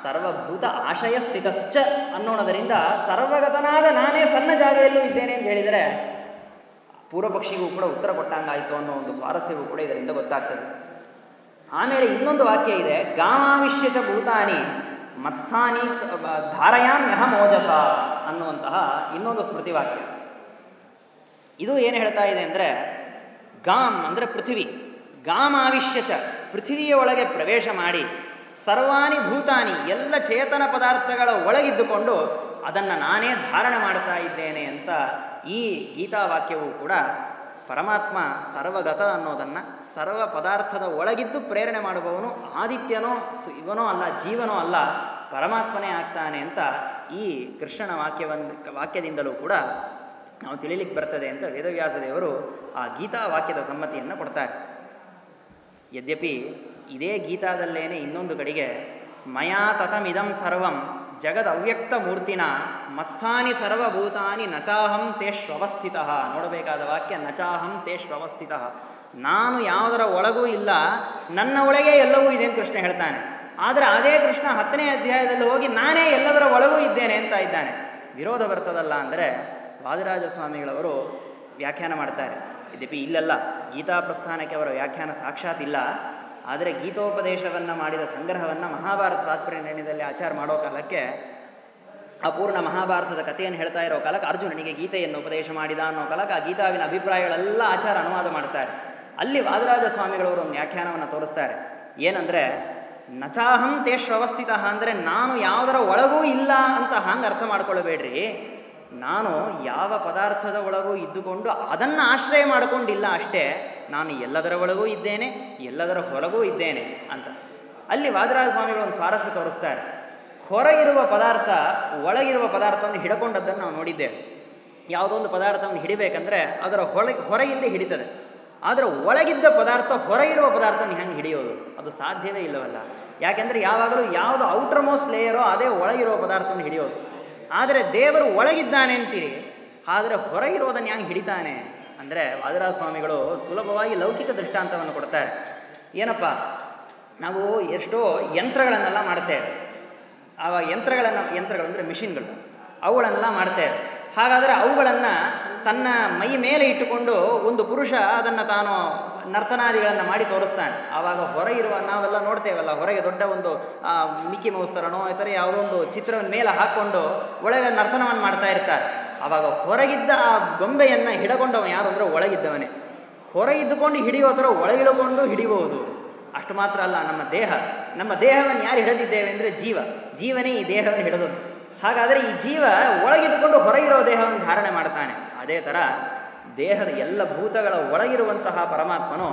A: ಸರ್ವಭೂತ ಆಶಯ ಸ್ಥಿತಶ್ಚ ಅನ್ನೋಣದರಿಂದ ಸರ್ವಗತನಾದ ನಾನೇ ಸಣ್ಣ ಜಾಗೆಯಲ್ಲೂ ಇದ್ದೇನೆ ಅಂತ ಹೇಳಿದರೆ ಪೂರ್ವಪಕ್ಷಿಗೂ ಕೂಡ ಉತ್ತರ ಕೊಟ್ಟಂಗಾಯಿತು ಅನ್ನೋ ಒಂದು ಸ್ವಾರಸ್ಯವೂ ಕೂಡ ಇದರಿಂದ ಗೊತ್ತಾಗ್ತದೆ. ಆಮೇಲೆ ಇನ್ನೊಂದು ವಾಕ್ಯ ಇದೆ, ಗಾಮಾವಿಶ್ಯ ಚ ಭೂತಾನಿ ಮತ್ಸ್ಥಾನಿ ಧಾರಯಾಮ್ಯಹ ಮೋಜಸ ಅನ್ನುವಂತಹ ಇನ್ನೊಂದು ಸ್ಮೃತಿ ವಾಕ್ಯ. ಇದು ಏನು ಹೇಳ್ತಾ ಇದೆ ಅಂದರೆ, ಗಾಮ್ ಅಂದರೆ ಪೃಥ್ವಿ, ಗಾಮಾವಿಶ್ಯ ಚ ಪೃಥ್ವಿಯ ಒಳಗೆ ಪ್ರವೇಶ ಮಾಡಿ, ಸರ್ವಾಣಿ ಭೂತಾನಿ ಎಲ್ಲ ಚೇತನ ಪದಾರ್ಥಗಳ ಒಳಗಿದ್ದುಕೊಂಡು ಅದನ್ನು ನಾನೇ ಧಾರಣೆ ಮಾಡ್ತಾ ಇದ್ದೇನೆ ಅಂತ ಈ ಗೀತಾವಾಕ್ಯವು ಕೂಡ ಪರಮಾತ್ಮ ಸರ್ವಗತ ಅನ್ನೋದನ್ನು, ಸರ್ವ ಪದಾರ್ಥದ ಒಳಗಿದ್ದು ಪ್ರೇರಣೆ ಮಾಡುವವನು ಆದಿತ್ಯನೋ ಇವನೋ ಅಲ್ಲ, ಜೀವನೋ ಅಲ್ಲ, ಪರಮಾತ್ಮನೇ ಆಗ್ತಾನೆ ಅಂತ ಈ ಕೃಷ್ಣನ ವಾಕ್ಯದಿಂದಲೂ ಕೂಡ ನಾವು ತಿಳಿಲಿಕ್ಕೆ ಬರ್ತದೆ ಅಂತ ವೇದವ್ಯಾಸ ದೇವರು ಆ ಗೀತಾ ವಾಕ್ಯದ ಸಮ್ಮತಿಯನ್ನು ಕೊಡ್ತಾರೆ. ಯದ್ಯಪಿ ಇದೇ ಗೀತಾದಲ್ಲೇನೆ ಇನ್ನೊಂದು ಕಡೆಗೆ ಮಯಾ ತತಮಿದಂ ಸರ್ವಂ ಜಗದ್ ಅವ್ಯಕ್ತ ಮೂರ್ತಿನ ಮತ್ಸ್ಥಾನಿ ಸರ್ವಭೂತಾನಿ ನಚಾಹಂ ತೇಷ್ವಸ್ಥಿತ. ನೋಡಬೇಕಾದ ವಾಕ್ಯ ನಚಾಹಂ ತೇಷ್ವಸ್ಥಿತ. ನಾನು ಯಾವುದರ ಒಳಗೂ ಇಲ್ಲ, ನನ್ನ ಒಳಗೆ ಎಲ್ಲವೂ ಇದೆ ಅಂತ ಕೃಷ್ಣ ಹೇಳ್ತಾನೆ. ಆದರೆ ಅದೇ ಕೃಷ್ಣ 10ನೇ ಅಧ್ಯಾಯದಲ್ಲಿ ಹೋಗಿ ನಾನೇ ಎಲ್ಲದರ ಒಳಗೂ ಇದ್ದೇನೆ ಅಂತ ಇದ್ದಾನೆ. ವಿರೋಧ ಬರ್ತದಲ್ಲ ಅಂದರೆ ವಾದಿರಾಜ ಸ್ವಾಮಿಗಳವರು ವ್ಯಾಖ್ಯಾನ ಮಾಡ್ತಾರೆ. ಯದ್ಯಪಿ ಇಲ್ಲೆಲ್ಲ ಗೀತಾ ಪ್ರಸ್ಥಾನಕ್ಕೆ ಅವರ ವ್ಯಾಖ್ಯಾನ ಸಾಕ್ಷಾತ್ ಇಲ್ಲ, ಆದರೆ ಗೀತೋಪದೇಶವನ್ನು ಮಾಡಿದ ಸಂಗ್ರಹವನ್ನು ಮಹಾಭಾರತ ತಾತ್ಪರ್ಯ ನಿರ್ಣಯದಲ್ಲಿ ಆಚಾರ ಮಾಡೋ ಕಾಲಕ್ಕೆ ಅಪೂರ್ಣ ಮಹಾಭಾರತದ ಕಥೆಯನ್ನು ಹೇಳ್ತಾ ಇರೋ ಕಾಲಕ್ಕೆ ಅರ್ಜುನನಿಗೆ ಗೀತೆಯನ್ನು ಉಪದೇಶ ಮಾಡಿದ ಅನ್ನೋ ಕಾಲಕ್ಕೆ ಆ ಗೀತಾವಿನ ಅಭಿಪ್ರಾಯಗಳೆಲ್ಲ ಆಚಾರ ಅನುವಾದ ಮಾಡ್ತಾರೆ. ಅಲ್ಲಿ ವಾದಿರಾಜ ಸ್ವಾಮಿಗಳವರು ಒಂದು ವ್ಯಾಖ್ಯಾನವನ್ನು ತೋರಿಸ್ತಾರೆ. ಏನಂದರೆ ನಚಾಹಂ ತೇಷ್ವಸ್ಥಿತ ಅಂದರೆ ನಾನು ಯಾವುದರ ಒಳಗೂ ಇಲ್ಲ ಅಂತ ಹಂಗೆ ಅರ್ಥ ಮಾಡ್ಕೊಳ್ಬೇಡ್ರಿ. ನಾನು ಯಾವ ಪದಾರ್ಥದ ಒಳಗೂ ಇದ್ದುಕೊಂಡು ಅದನ್ನು ಆಶ್ರಯ ಮಾಡಿಕೊಂಡಿಲ್ಲ ಅಷ್ಟೇ, ನಾನು ಎಲ್ಲದರ ಒಳಗೂ ಇದ್ದೇನೆ, ಎಲ್ಲದರ ಹೊರಗೂ ಇದ್ದೇನೆ ಅಂತ. ಅಲ್ಲಿ ವಾದಿರಾಜ ಸ್ವಾಮಿಗಳು ಒಂದು ಸ್ವಾರಸ್ಯ ತೋರಿಸ್ತಾರೆ. ಹೊರಗಿರುವ ಪದಾರ್ಥ ಒಳಗಿರುವ ಪದಾರ್ಥವನ್ನು ಹಿಡ್ಕೊಂಡದ್ದನ್ನು ನಾವು ನೋಡಿದ್ದೇವೆ. ಯಾವುದೋ ಒಂದು ಪದಾರ್ಥವನ್ನು ಹಿಡಿಬೇಕಂದ್ರೆ ಅದರ ಹೊರಗಿಂದ ಹಿಡಿತದೆ. ಆದರೆ ಒಳಗಿದ್ದ ಪದಾರ್ಥ ಹೊರಗಿರುವ ಪದಾರ್ಥವನ್ನು ಹೆಂಗೆ ಹಿಡಿಯೋದು? ಅದು ಸಾಧ್ಯವೇ ಇಲ್ಲವಲ್ಲ. ಯಾಕೆಂದರೆ ಯಾವಾಗಲೂ ಯಾವುದು ಔಟರ್ ಮೋಸ್ಟ್ ಲೇಯರೋ ಅದೇ ಒಳಗಿರುವ ಪದಾರ್ಥವನ್ನು ಹಿಡಿಯೋದು. ಆದರೆ ದೇವರು ಒಳಗಿದ್ದಾನೆ ಅಂತೀರಿ, ಆದರೆ ಹೊರಗಿರೋದನ್ನು ಹೆಂಗೆ ಹಿಡಿತಾನೆ ಅಂದರೆ ವಾದಿರಾಜ ಸ್ವಾಮಿಗಳು ಸುಲಭವಾಗಿ ಲೌಕಿಕ ದೃಷ್ಟಾಂತವನ್ನು ಕೊಡ್ತಾರೆ. ಏನಪ್ಪ, ನಾವು ಎಷ್ಟೋ ಯಂತ್ರಗಳನ್ನೆಲ್ಲ ಮಾಡ್ತೇವೆ. ಆವಾಗ ಯಂತ್ರಗಳು ಅಂದರೆ ಮಿಷಿನ್ಗಳು, ಅವುಗಳನ್ನೆಲ್ಲ ಮಾಡ್ತೇವೆ. ಹಾಗಾದರೆ ಅವುಗಳನ್ನು ತನ್ನ ಮೈ ಮೇಲೆ ಇಟ್ಟುಕೊಂಡು ಒಂದು ಪುರುಷ ಅದನ್ನು ತಾನು ನರ್ತನಾದಿಗಳನ್ನು ಮಾಡಿ ತೋರಿಸ್ತಾನೆ. ಆವಾಗ ಹೊರಗಿರುವ ನಾವೆಲ್ಲ ನೋಡ್ತೇವಲ್ಲ, ಹೊರಗೆ ದೊಡ್ಡ ಒಂದು ಮಿಕ್ಕಿ ಮೌಸ್ ಥರನೋ ಈ ಥರ ಯಾವುದೋ ಒಂದು ಚಿತ್ರವನ್ನು ಮೇಲೆ ಹಾಕ್ಕೊಂಡು ಒಳಗೆ ನರ್ತನವನ್ನು ಮಾಡ್ತಾ ಇರ್ತಾರೆ. ಆವಾಗ ಹೊರಗಿದ್ದ ಆ ಗೊಂಬೆಯನ್ನು ಹಿಡಕೊಂಡವ ಯಾರು ಅಂದರೆ ಒಳಗಿದ್ದವನೇ. ಹೊರಗಿದ್ದುಕೊಂಡು ಹಿಡಿಯೋ ಥರ ಒಳಗಿಡ್ಕೊಂಡು ಹಿಡಿಬಹುದು. ಅಷ್ಟು ಮಾತ್ರ ಅಲ್ಲ, ನಮ್ಮ ದೇಹವನ್ನು ಯಾರು ಹಿಡಿದಿದ್ದೇವೆ ಅಂದರೆ ಜೀವನೇ ಈ ದೇಹವನ್ನು ಹಿಡಿದದ್ದು. ಹಾಗಾದರೆ ಈ ಜೀವ ಒಳಗಿದ್ದುಕೊಂಡು ಹೊರಗಿರೋ ದೇಹವನ್ನು ಧಾರಣೆ ಮಾಡ್ತಾನೆ. ಅದೇ ಥರ ದೇಹದ ಎಲ್ಲ ಭೂತಗಳ ಒಳಗಿರುವಂತಹ ಪರಮಾತ್ಮನು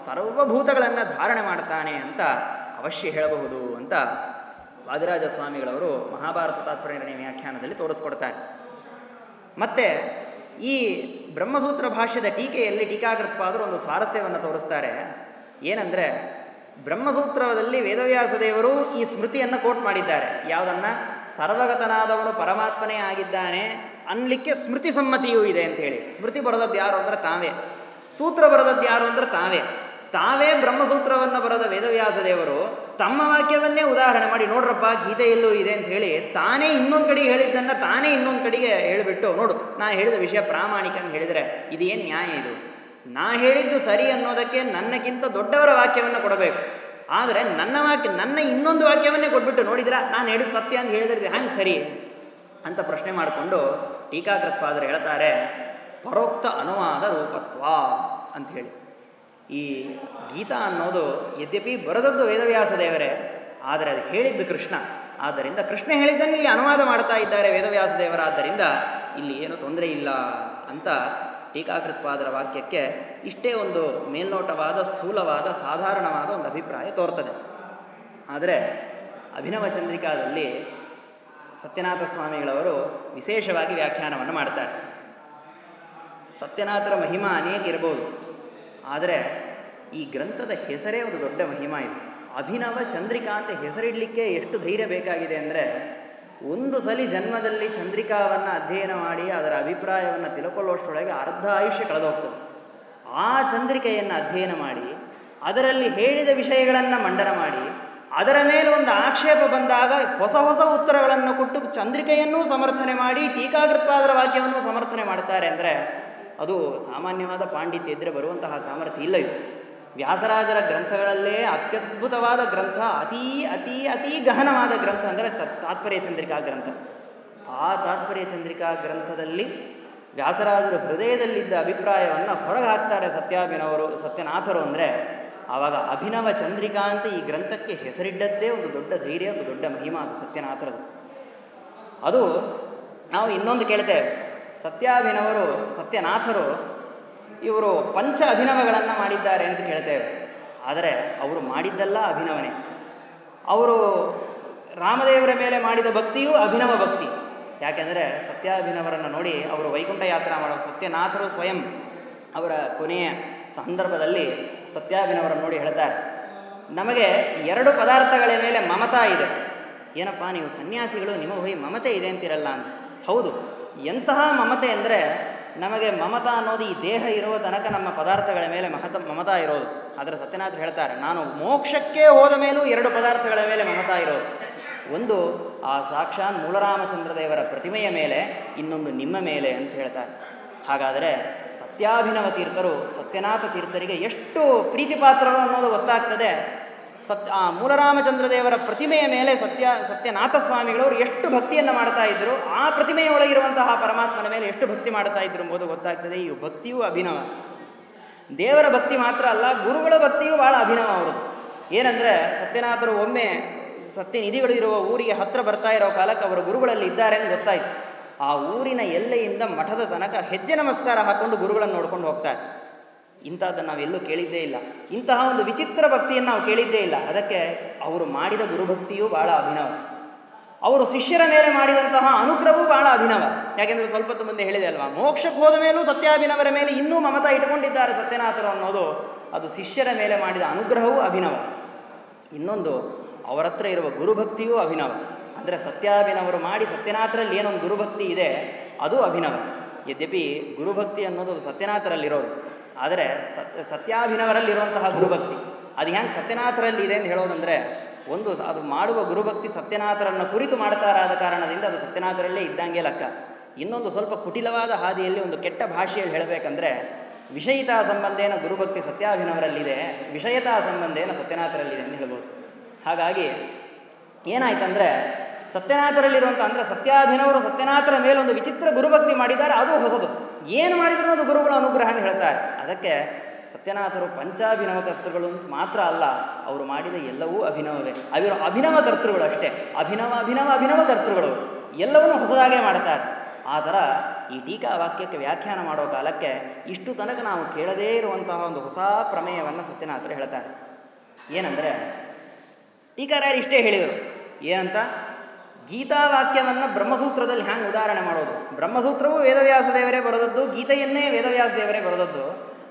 A: ಸರ್ವಭೂತಗಳನ್ನು ಧಾರಣೆ ಮಾಡ್ತಾನೆ ಅಂತ ಅವಶ್ಯ ಹೇಳಬಹುದು ಅಂತ ವಾದಿರಾಜ ಸ್ವಾಮಿಗಳವರು ಮಹಾಭಾರತ ತಾತ್ಪರ್ಯ ನಿರ್ಣಯ ವ್ಯಾಖ್ಯಾನದಲ್ಲಿ ತೋರಿಸ್ಕೊಡ್ತಾರೆ. ಮತ್ತು ಈ ಬ್ರಹ್ಮಸೂತ್ರ ಭಾಷ್ಯದ ಟೀಕೆಯಲ್ಲಿ ಟೀಕಾಕೃತ್ಪಾದರು ಒಂದು ಸ್ವಾರಸ್ಯವನ್ನು ತೋರಿಸ್ತಾರೆ. ಏನಂದರೆ ಬ್ರಹ್ಮಸೂತ್ರದಲ್ಲಿ ವೇದವ್ಯಾಸ ದೇವರು ಈ ಸ್ಮೃತಿಯನ್ನು ಕೋಟ್ ಮಾಡಿದ್ದಾರೆ. ಯಾವುದನ್ನು? ಸರ್ವಗತನಾದವನು ಪರಮಾತ್ಮನೇ ಆಗಿದ್ದಾನೆ ಅನ್ನಲಿಕ್ಕೆ ಸ್ಮೃತಿ ಸಮ್ಮತಿಯೂ ಇದೆ ಅಂಥೇಳಿ. ಸ್ಮೃತಿ ಬರೆದದ್ದು ಯಾರು ಅಂದರೆ ತಾವೇ, ಸೂತ್ರ ಬರೆದದ್ದು ಯಾರು ಅಂದರೆ ತಾವೇ ಬ್ರಹ್ಮಸೂತ್ರವನ್ನು ಬರೆದ ವೇದವ್ಯಾಸ ದೇವರು ತಮ್ಮ ವಾಕ್ಯವನ್ನೇ ಉದಾಹರಣೆ ಮಾಡಿ, ನೋಡ್ರಪ್ಪ ಗೀತೆಯಲ್ಲೂ ಇದೆ ಅಂತ ಹೇಳಿ ತಾನೇ ಇನ್ನೊಂದು ಕಡೆಗೆ ಹೇಳಿದ್ದನ್ನು ತಾನೇ ಇನ್ನೊಂದು ಕಡೆಗೆ ಹೇಳಿಬಿಟ್ಟು, ನೋಡು ನಾ ಹೇಳಿದ ವಿಷಯ ಪ್ರಾಮಾಣಿಕ ಅಂತ ಹೇಳಿದರೆ ಇದೇನು ನ್ಯಾಯ ಇದು? ನಾ ಹೇಳಿದ್ದು ಸರಿ ಅನ್ನೋದಕ್ಕೆ ನನ್ನಕ್ಕಿಂತ ದೊಡ್ಡವರ ವಾಕ್ಯವನ್ನು ಕೊಡಬೇಕು. ಆದರೆ ನನ್ನ ಇನ್ನೊಂದು ವಾಕ್ಯವನ್ನೇ ಕೊಟ್ಬಿಟ್ಟು, ನೋಡಿದ್ರೆ ನಾನು ಹೇಳಿದ ಸತ್ಯ ಅಂತ ಹೇಳಿದ್ರೆ ಹ್ಯಾಂಗೆ ಸರಿ ಅಂತ ಪ್ರಶ್ನೆ ಮಾಡಿಕೊಂಡು ಟೀಕಾಕೃತ್ಪಾದರು ಹೇಳ್ತಾರೆ, ಪರೋಕ್ತ ಅನುವಾದ ರೂಪತ್ವ ಅಂಥೇಳಿ. ಈ ಗೀತಾ ಅನ್ನೋದು ಯದ್ಯಪಿ ಬರೆದದ್ದು ವೇದವ್ಯಾಸ ದೇವರೇ, ಆದರೆ ಅದು ಹೇಳಿದ್ದು ಕೃಷ್ಣ. ಆದ್ದರಿಂದ ಕೃಷ್ಣ ಹೇಳಿದ್ದನ್ನು ಇಲ್ಲಿ ಅನುವಾದ ಮಾಡ್ತಾ ಇದ್ದಾರೆ ವೇದವ್ಯಾಸ ದೇವರಾದ್ದರಿಂದ ಇಲ್ಲಿ ಏನೂ ತೊಂದರೆ ಇಲ್ಲ ಅಂತ ಟೀಕಾಕೃತ್ಪಾದರ ವಾಕ್ಯಕ್ಕೆ ಇಷ್ಟೇ ಒಂದು ಮೇಲ್ನೋಟವಾದ ಸ್ಥೂಲವಾದ ಸಾಧಾರಣವಾದ ಒಂದು ಅಭಿಪ್ರಾಯ ತೋರ್ತದೆ. ಆದರೆ ಅಭಿನವ ಚಂದ್ರಿಕಾದಲ್ಲಿ ಸತ್ಯನಾಥ ಸ್ವಾಮಿಗಳವರು ವಿಶೇಷವಾಗಿ ವ್ಯಾಖ್ಯಾನವನ್ನು ಮಾಡ್ತಾರೆ. ಸತ್ಯನಾಥರ ಮಹಿಮಾ ಅನೇಕ ಇರ್ಬೋದು, ಆದರೆ ಈ ಗ್ರಂಥದ ಹೆಸರೇ ಒಂದು ದೊಡ್ಡ ಮಹಿಮಾ ಇದು. ಅಭಿನವ ಚಂದ್ರಿಕಾ ಅಂತ ಹೆಸರಿಡಲಿಕ್ಕೆ ಎಷ್ಟು ಧೈರ್ಯ ಬೇಕಾಗಿದೆ ಅಂದರೆ, ಒಂದು ಸಲ ಜನ್ಮದಲ್ಲಿ ಚಂದ್ರಿಕಾವನ್ನು ಅಧ್ಯಯನ ಮಾಡಿ ಅದರ ಅಭಿಪ್ರಾಯವನ್ನು ತಿಳ್ಕೊಳ್ಳೋಷ್ಟರೊಳಗೆ ಅರ್ಧ ಆಯುಷ್ಯ ಕಳೆದೋಗ್ತದೆ. ಆ ಚಂದ್ರಿಕೆಯನ್ನು ಅಧ್ಯಯನ ಮಾಡಿ ಅದರಲ್ಲಿ ಹೇಳಿದ ವಿಷಯಗಳನ್ನು ಮಂಡನ ಮಾಡಿ ಅದರ ಮೇಲೆ ಒಂದು ಆಕ್ಷೇಪ ಬಂದಾಗ ಹೊಸ ಉತ್ತರಗಳನ್ನು ಕೊಟ್ಟು ಚಂದ್ರಿಕೆಯನ್ನೂ ಸಮರ್ಥನೆ ಮಾಡಿ ಟೀಕಾಕೃತ್ಪಾದರ ವಾಕ್ಯವನ್ನು ಸಮರ್ಥನೆ ಮಾಡ್ತಾರೆ ಅಂದರೆ ಅದು ಸಾಮಾನ್ಯವಾದ ಪಾಂಡಿತ್ಯ ಇದ್ದರೆ ಬರುವಂತಹ ಸಾಮರ್ಥ್ಯ ಇಲ್ಲ. ಇದು ವ್ಯಾಸರಾಜರ ಗ್ರಂಥಗಳಲ್ಲೇ ಅತ್ಯದ್ಭುತವಾದ ಗ್ರಂಥ, ಅತೀ ಅತೀ ಅತೀ ಗಹನವಾದ ಗ್ರಂಥ ಅಂದರೆ ತಾತ್ಪರ್ಯ ಚಂದ್ರಿಕಾ ಗ್ರಂಥ. ಆ ತಾತ್ಪರ್ಯ ಚಂದ್ರಿಕಾ ಗ್ರಂಥದಲ್ಲಿ ವ್ಯಾಸರಾಜರು ಹೃದಯದಲ್ಲಿದ್ದ ಅಭಿಪ್ರಾಯವನ್ನು ಹೊರಗೆ ಹಾಕ್ತಾರೆ ಸತ್ಯನಾಥರು. ಅಂದರೆ ಆವಾಗ ಅಭಿನವ ಚಂದ್ರಿಕಾ ಅಂತ ಈ ಗ್ರಂಥಕ್ಕೆ ಹೆಸರಿಟ್ಟದ್ದೇ ಒಂದು ದೊಡ್ಡ ಧೈರ್ಯ, ಒಂದು ದೊಡ್ಡ ಮಹಿಮಾ ಅದು ಸತ್ಯನಾಥರದು. ಅದು ನಾವು ಇನ್ನೊಂದು ಕೇಳ್ತೇವೆ, ಸತ್ಯನಾಥರು ಇವರು ಪಂಚ ಅಭಿನವಗಳನ್ನು ಮಾಡಿದ್ದಾರೆ ಅಂತ ಕೇಳ್ತೇವೆ. ಆದರೆ ಅವರು ಮಾಡಿದ್ದಲ್ಲ ಅಭಿನವನೇ. ಅವರು ರಾಮದೇವರ ಮೇಲೆ ಮಾಡಿದ ಭಕ್ತಿಯೂ ಅಭಿನವ ಭಕ್ತಿ. ಯಾಕೆಂದರೆ ಸತ್ಯಾಭಿನವರನ್ನು ನೋಡಿ ಅವರು ವೈಕುಂಠ ಯಾತ್ರಾ ಮಾಡೋ ಸತ್ಯನಾಥರು ಸ್ವಯಂ ಅವರ ಕೊನೆಯ ಸಂದರ್ಭದಲ್ಲಿ ಸತ್ಯಾಭಿನವರನ್ನು ನೋಡಿ ಹೇಳ್ತಾರೆ, ನಮಗೆ 2 ಪದಾರ್ಥಗಳ ಮೇಲೆ ಮಮತಾ ಇದೆ. ಏನಪ್ಪ ನೀವು ಸನ್ಯಾಸಿಗಳು ನಿಮಗೆ ಹೋಗಿ ಮಮತೆ ಇದೆ ಅಂತಿರಲ್ಲ ಅಂತ. ಹೌದು, ಎಂತಹ ಮಮತೆ ಅಂದರೆ ನಮಗೆ ಮಮತಾ ಅನ್ನೋದು ಈ ದೇಹ ಇರುವ ತನಕ ನಮ್ಮ ಪದಾರ್ಥಗಳ ಮೇಲೆ ಮಮತಾ ಇರೋದು. ಆದರೆ ಸತ್ಯನಾಥರು ಹೇಳ್ತಾರೆ, ನಾನು ಮೋಕ್ಷಕ್ಕೆ ಹೋದ ಮೇಲೂ 2 ಪದಾರ್ಥಗಳ ಮೇಲೆ ಮಮತಾ ಇರೋದು. ಒಂದು ಆ ಸಾಕ್ಷಾತ್ ಮೂಲರಾಮಚಂದ್ರ ದೇವರ ಪ್ರತಿಮೆಯ ಮೇಲೆ, ಇನ್ನೊಂದು ನಿಮ್ಮ ಮೇಲೆ ಅಂತ ಹೇಳ್ತಾರೆ. ಹಾಗಾದರೆ ಸತ್ಯಾಭಿನವ ತೀರ್ಥರು ಸತ್ಯನಾಥ ತೀರ್ಥರಿಗೆ ಎಷ್ಟು ಪ್ರೀತಿಪಾತ್ರರು ಅನ್ನೋದು ಗೊತ್ತಾಗ್ತದೆ. ಆ ಮೂಲರಾಮಚಂದ್ರ ದೇವರ ಪ್ರತಿಮೆಯ ಮೇಲೆ ಸತ್ಯನಾಥ ಸ್ವಾಮಿಗಳವರು ಎಷ್ಟು ಭಕ್ತಿಯನ್ನು ಮಾಡ್ತಾ ಇದ್ದರು, ಆ ಪ್ರತಿಮೆಯೊಳಗಿರುವಂತಹ ಪರಮಾತ್ಮನ ಮೇಲೆ ಎಷ್ಟು ಭಕ್ತಿ ಮಾಡ್ತಾ ಇದ್ರು ಎಂಬುದು ಗೊತ್ತಾಗ್ತದೆ. ಈ ಭಕ್ತಿಯೂ ಅಭಿನವ. ದೇವರ ಭಕ್ತಿ ಮಾತ್ರ ಅಲ್ಲ, ಗುರುಗಳ ಭಕ್ತಿಯೂ ಭಾಳ ಅಭಿನವ ಅವರದು. ಏನಂದರೆ ಸತ್ಯನಾಥರು ಒಮ್ಮೆ ಸತ್ಯನಿಧಿಗಳು ಇರುವ ಊರಿಗೆ ಹತ್ತಿರ ಬರ್ತಾ ಇರೋ ಕಾಲಕ್ಕೆ ಅವರು ಗುರುಗಳಲ್ಲಿ ಇದ್ದಾರೆ ಅಂತ ಗೊತ್ತಾಯಿತು. ಆ ಊರಿನ ಎಲ್ಲೆಯಿಂದ ಮಠದ ತನಕ ಹೆಜ್ಜೆ ನಮಸ್ಕಾರ ಹಾಕ್ಕೊಂಡು ಗುರುಗಳನ್ನು ನೋಡ್ಕೊಂಡು ಹೋಗ್ತಾರೆ. ಇಂಥದ್ದನ್ನು ನಾವೆಲ್ಲೂ ಕೇಳಿದ್ದೇ ಇಲ್ಲ. ಇಂತಹ ಒಂದು ವಿಚಿತ್ರ ಭಕ್ತಿಯನ್ನು ನಾವು ಕೇಳಿದ್ದೇ ಇಲ್ಲ. ಅದಕ್ಕೆ ಅವರು ಮಾಡಿದ ಗುರುಭಕ್ತಿಯೂ ಭಾಳ ಅಭಿನವ. ಅವರು ಶಿಷ್ಯರ ಮೇಲೆ ಮಾಡಿದಂತಹ ಅನುಗ್ರಹವೂ ಭಾಳ ಅಭಿನವ. ಯಾಕೆಂದರೆ ಸ್ವಲ್ಪ ಹೊತ್ತು ಮುಂದೆ ಹೇಳಿದೆ ಅಲ್ವಾ, ಮೋಕ್ಷಕ್ಕೆ ಹೋದ ಮೇಲೂ ಸತ್ಯಾಭಿನವರ ಮೇಲೆ ಇನ್ನೂ ಮಮತಾ ಇಟ್ಕೊಂಡಿದ್ದಾರೆ ಸತ್ಯನಾಥರು ಅನ್ನೋದು, ಅದು ಶಿಷ್ಯರ ಮೇಲೆ ಮಾಡಿದ ಅನುಗ್ರಹವೂ ಅಭಿನವ. ಇನ್ನೊಂದು, ಅವರ ಹತ್ರ ಇರುವ ಗುರುಭಕ್ತಿಯೂ ಅಭಿನವ. ಅಂದರೆ ಸತ್ಯಾಭಿನವರು ಮಾಡಿ ಸತ್ಯನಾಥರಲ್ಲಿ ಏನೊಂದು ಗುರುಭಕ್ತಿ ಇದೆ ಅದು ಅಭಿನವ. ಯದ್ಯಪಿ ಗುರುಭಕ್ತಿ ಅನ್ನೋದು ಸತ್ಯನಾಥರಲ್ಲಿರೋದು, ಆದರೆ ಸತ್ಯಾಭಿನವರಲ್ಲಿರುವಂತಹ ಗುರುಭಕ್ತಿ ಅದು ಹೆಂಗೆ ಸತ್ಯನಾಥರಲ್ಲಿ ಇದೆ ಅಂತ ಹೇಳೋದಂದರೆ, ಒಂದು ಅದು ಮಾಡುವ ಗುರುಭಕ್ತಿ ಸತ್ಯನಾಥರನ್ನು ಕುರಿತು ಮಾಡ್ತಾರಾದ ಕಾರಣದಿಂದ ಅದು ಸತ್ಯನಾಥರಲ್ಲೇ ಇದ್ದಂಗೆ ಲೆಕ್ಕ. ಇನ್ನೊಂದು ಸ್ವಲ್ಪ ಕುಟಿಲವಾದ ಹಾದಿಯಲ್ಲಿ ಒಂದು ಕೆಟ್ಟ ಭಾಷೆಯಲ್ಲಿ ಹೇಳಬೇಕಂದ್ರೆ, ವಿಷಯಿತಾ ಸಂಬಂಧೇನ ಗುರುಭಕ್ತಿ ಸತ್ಯಾಭಿನವರಲ್ಲಿದೆ, ವಿಷಯತಾ ಸಂಬಂಧೇನ ಸತ್ಯನಾಥರಲ್ಲಿದೆ ಅಂತ ಹೇಳ್ಬೋದು. ಹಾಗಾಗಿ ಏನಾಯ್ತಂದರೆ ಸತ್ಯನಾಥರಲ್ಲಿರುವಂಥ ಅಂದರೆ ಸತ್ಯಾಭಿನವರು ಸತ್ಯನಾಥರ ಮೇಲೊಂದು ವಿಚಿತ್ರ ಗುರುಭಕ್ತಿ ಮಾಡಿದ್ದಾರೆ, ಅದು ಹೊಸದು. ಏನು ಮಾಡಿದ್ರು ಅದು ಗುರುಗಳ ಅನುಗ್ರಹ ಅಂತ ಹೇಳ್ತಾರೆ. ಅದಕ್ಕೆ ಸತ್ಯನಾಥರು ಪಂಚಾಭಿನವ ಕರ್ತೃಗಳು ಮಾತ್ರ ಅಲ್ಲ, ಅವರು ಮಾಡಿದ ಎಲ್ಲವೂ ಅಭಿನವವೇ. ಅವರು ಅಭಿನವ ಕರ್ತೃಗಳು ಅಷ್ಟೇ, ಅಭಿನವ ಅಭಿನವ ಅಭಿನವ ಕರ್ತೃಗಳು, ಎಲ್ಲವನ್ನೂ ಹೊಸದಾಗೇ ಮಾಡ್ತಾರೆ. ಆ ಥರ ಈ ಟೀಕಾ ವಾಕ್ಯಕ್ಕೆ ವ್ಯಾಖ್ಯಾನ ಮಾಡೋ ಕಾಲಕ್ಕೆ ಇಷ್ಟು ತನಕ ನಾವು ಕೇಳದೇ ಇರುವಂತಹ ಒಂದು ಹೊಸ ಪ್ರಮೇಯವನ್ನು ಸತ್ಯನಾಥರು ಹೇಳ್ತಾರೆ. ಏನಂದರೆ ಟೀಕಾರಾಯರು ಇಷ್ಟೇ ಹೇಳಿದರು. ಏನಂತ, ಗೀತಾವಾಕ್ಯವನ್ನು ಬ್ರಹ್ಮಸೂತ್ರದಲ್ಲಿ ಹ್ಯಾಂಗೆ ಉದಾಹರಣೆ ಮಾಡೋದು, ಬ್ರಹ್ಮಸೂತ್ರವೂ ವೇದವ್ಯಾಸ ದೇವರೇ ಬರೆದದ್ದು, ಗೀತೆಯನ್ನೇ ವೇದವ್ಯಾಸ ದೇವರೇ ಬರೆದದ್ದು.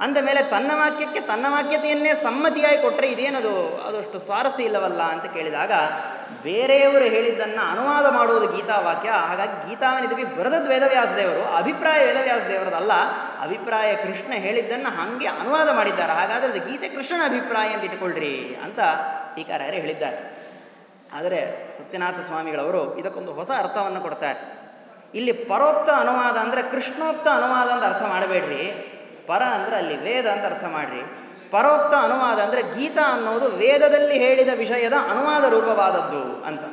A: ಅಂದ ಮೇಲೆ ತನ್ನ ವಾಕ್ಯತೆಯನ್ನೇ ಸಮ್ಮತಿಯಾಗಿ ಕೊಟ್ಟರೆ ಇದೇನದು, ಅದಷ್ಟು ಸ್ವಾರಸ್ಯ ಇಲ್ಲವಲ್ಲ ಅಂತ ಕೇಳಿದಾಗ, ಬೇರೆಯವರು ಹೇಳಿದ್ದನ್ನು ಅನುವಾದ ಮಾಡುವುದು ಗೀತಾವಾಕ್ಯ. ಹಾಗಾಗಿ ಗೀತಾವನಿದವಿ ಬರೆದದ್ದು ವೇದವ್ಯಾಸ ದೇವರು, ಅಭಿಪ್ರಾಯ ವೇದವ್ಯಾಸ ದೇವರದಲ್ಲ, ಅಭಿಪ್ರಾಯ ಕೃಷ್ಣ ಹೇಳಿದ್ದನ್ನು ಹಾಗೆ ಅನುವಾದ ಮಾಡಿದ್ದಾರೆ. ಹಾಗಾದರೆ ಅದು ಗೀತೆ ಕೃಷ್ಣನ ಅಭಿಪ್ರಾಯ ಅಂತ ಇಟ್ಕೊಳ್ರಿ ಅಂತ ಟೀಕಾರಾಯರು ಹೇಳಿದ್ದಾರೆ. ಆದರೆ ಸತ್ಯನಾಥ ಸ್ವಾಮಿಗಳವರು ಇದಕ್ಕೊಂದು ಹೊಸ ಅರ್ಥವನ್ನು ಕೊಡ್ತಾರೆ. ಇಲ್ಲಿ ಪರೋಕ್ತ ಅನುವಾದ ಅಂದರೆ ಕೃಷ್ಣೋಕ್ತ ಅನುವಾದ ಅಂತ ಅರ್ಥ ಮಾಡಬೇಡ್ರಿ. ಪರ ಅಂದರೆ ಅಲ್ಲಿ ವೇದ ಅಂತ ಅರ್ಥ ಮಾಡಿರಿ. ಪರೋಕ್ತ ಅನುವಾದ ಅಂದರೆ ಗೀತಾ ಅನ್ನೋದು ವೇದದಲ್ಲಿ ಹೇಳಿದ ವಿಷಯದ ಅನುವಾದ ರೂಪವಾದದ್ದು ಅಂತ.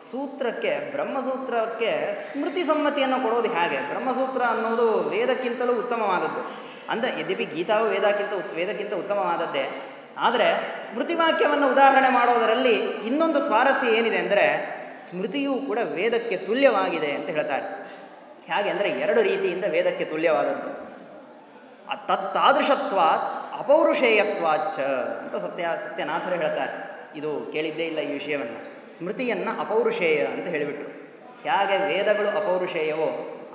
A: ಸೂತ್ರಕ್ಕೆ, ಬ್ರಹ್ಮಸೂತ್ರಕ್ಕೆ ಸ್ಮೃತಿ ಸಮ್ಮತಿಯನ್ನು ಕೊಡೋದು ಹೇಗೆ? ಬ್ರಹ್ಮಸೂತ್ರ ಅನ್ನೋದು ವೇದಕ್ಕಿಂತಲೂ ಉತ್ತಮವಾದದ್ದು. ಅಂದರೆ ಯದ್ಯಪಿ ಗೀತಾವು ವೇದಕ್ಕಿಂತ ಉತ್ತಮವಾದದ್ದೇ, ಆದರೆ ಸ್ಮೃತಿವಾಕ್ಯವನ್ನು ಉದಾಹರಣೆ ಮಾಡೋದರಲ್ಲಿ ಇನ್ನೊಂದು ಸ್ವಾರಸ್ಯ ಏನಿದೆ ಅಂದರೆ, ಸ್ಮೃತಿಯೂ ಕೂಡ ವೇದಕ್ಕೆ ತುಲ್ಯವಾಗಿದೆ ಅಂತ ಹೇಳ್ತಾರೆ. ಹೇಗೆ ಅಂದರೆ 2 ರೀತಿಯಿಂದ ವೇದಕ್ಕೆ ತುಲ್ಯವಾದದ್ದು. ತಾದೃಶತ್ವಾತ್ ಅಪೌರುಷೇಯತ್ವಾಚ ಅಂತ ಸತ್ಯನಾಥರು ಹೇಳ್ತಾರೆ. ಇದು ಕೇಳಿದ್ದೇ ಇಲ್ಲ ಈ ವಿಷಯವನ್ನು. ಸ್ಮೃತಿಯನ್ನು ಅಪೌರುಷೇಯ ಅಂತ ಹೇಳಿಬಿಟ್ರು. ಹೇಗೆ ವೇದಗಳು ಅಪೌರುಷೇಯವೋ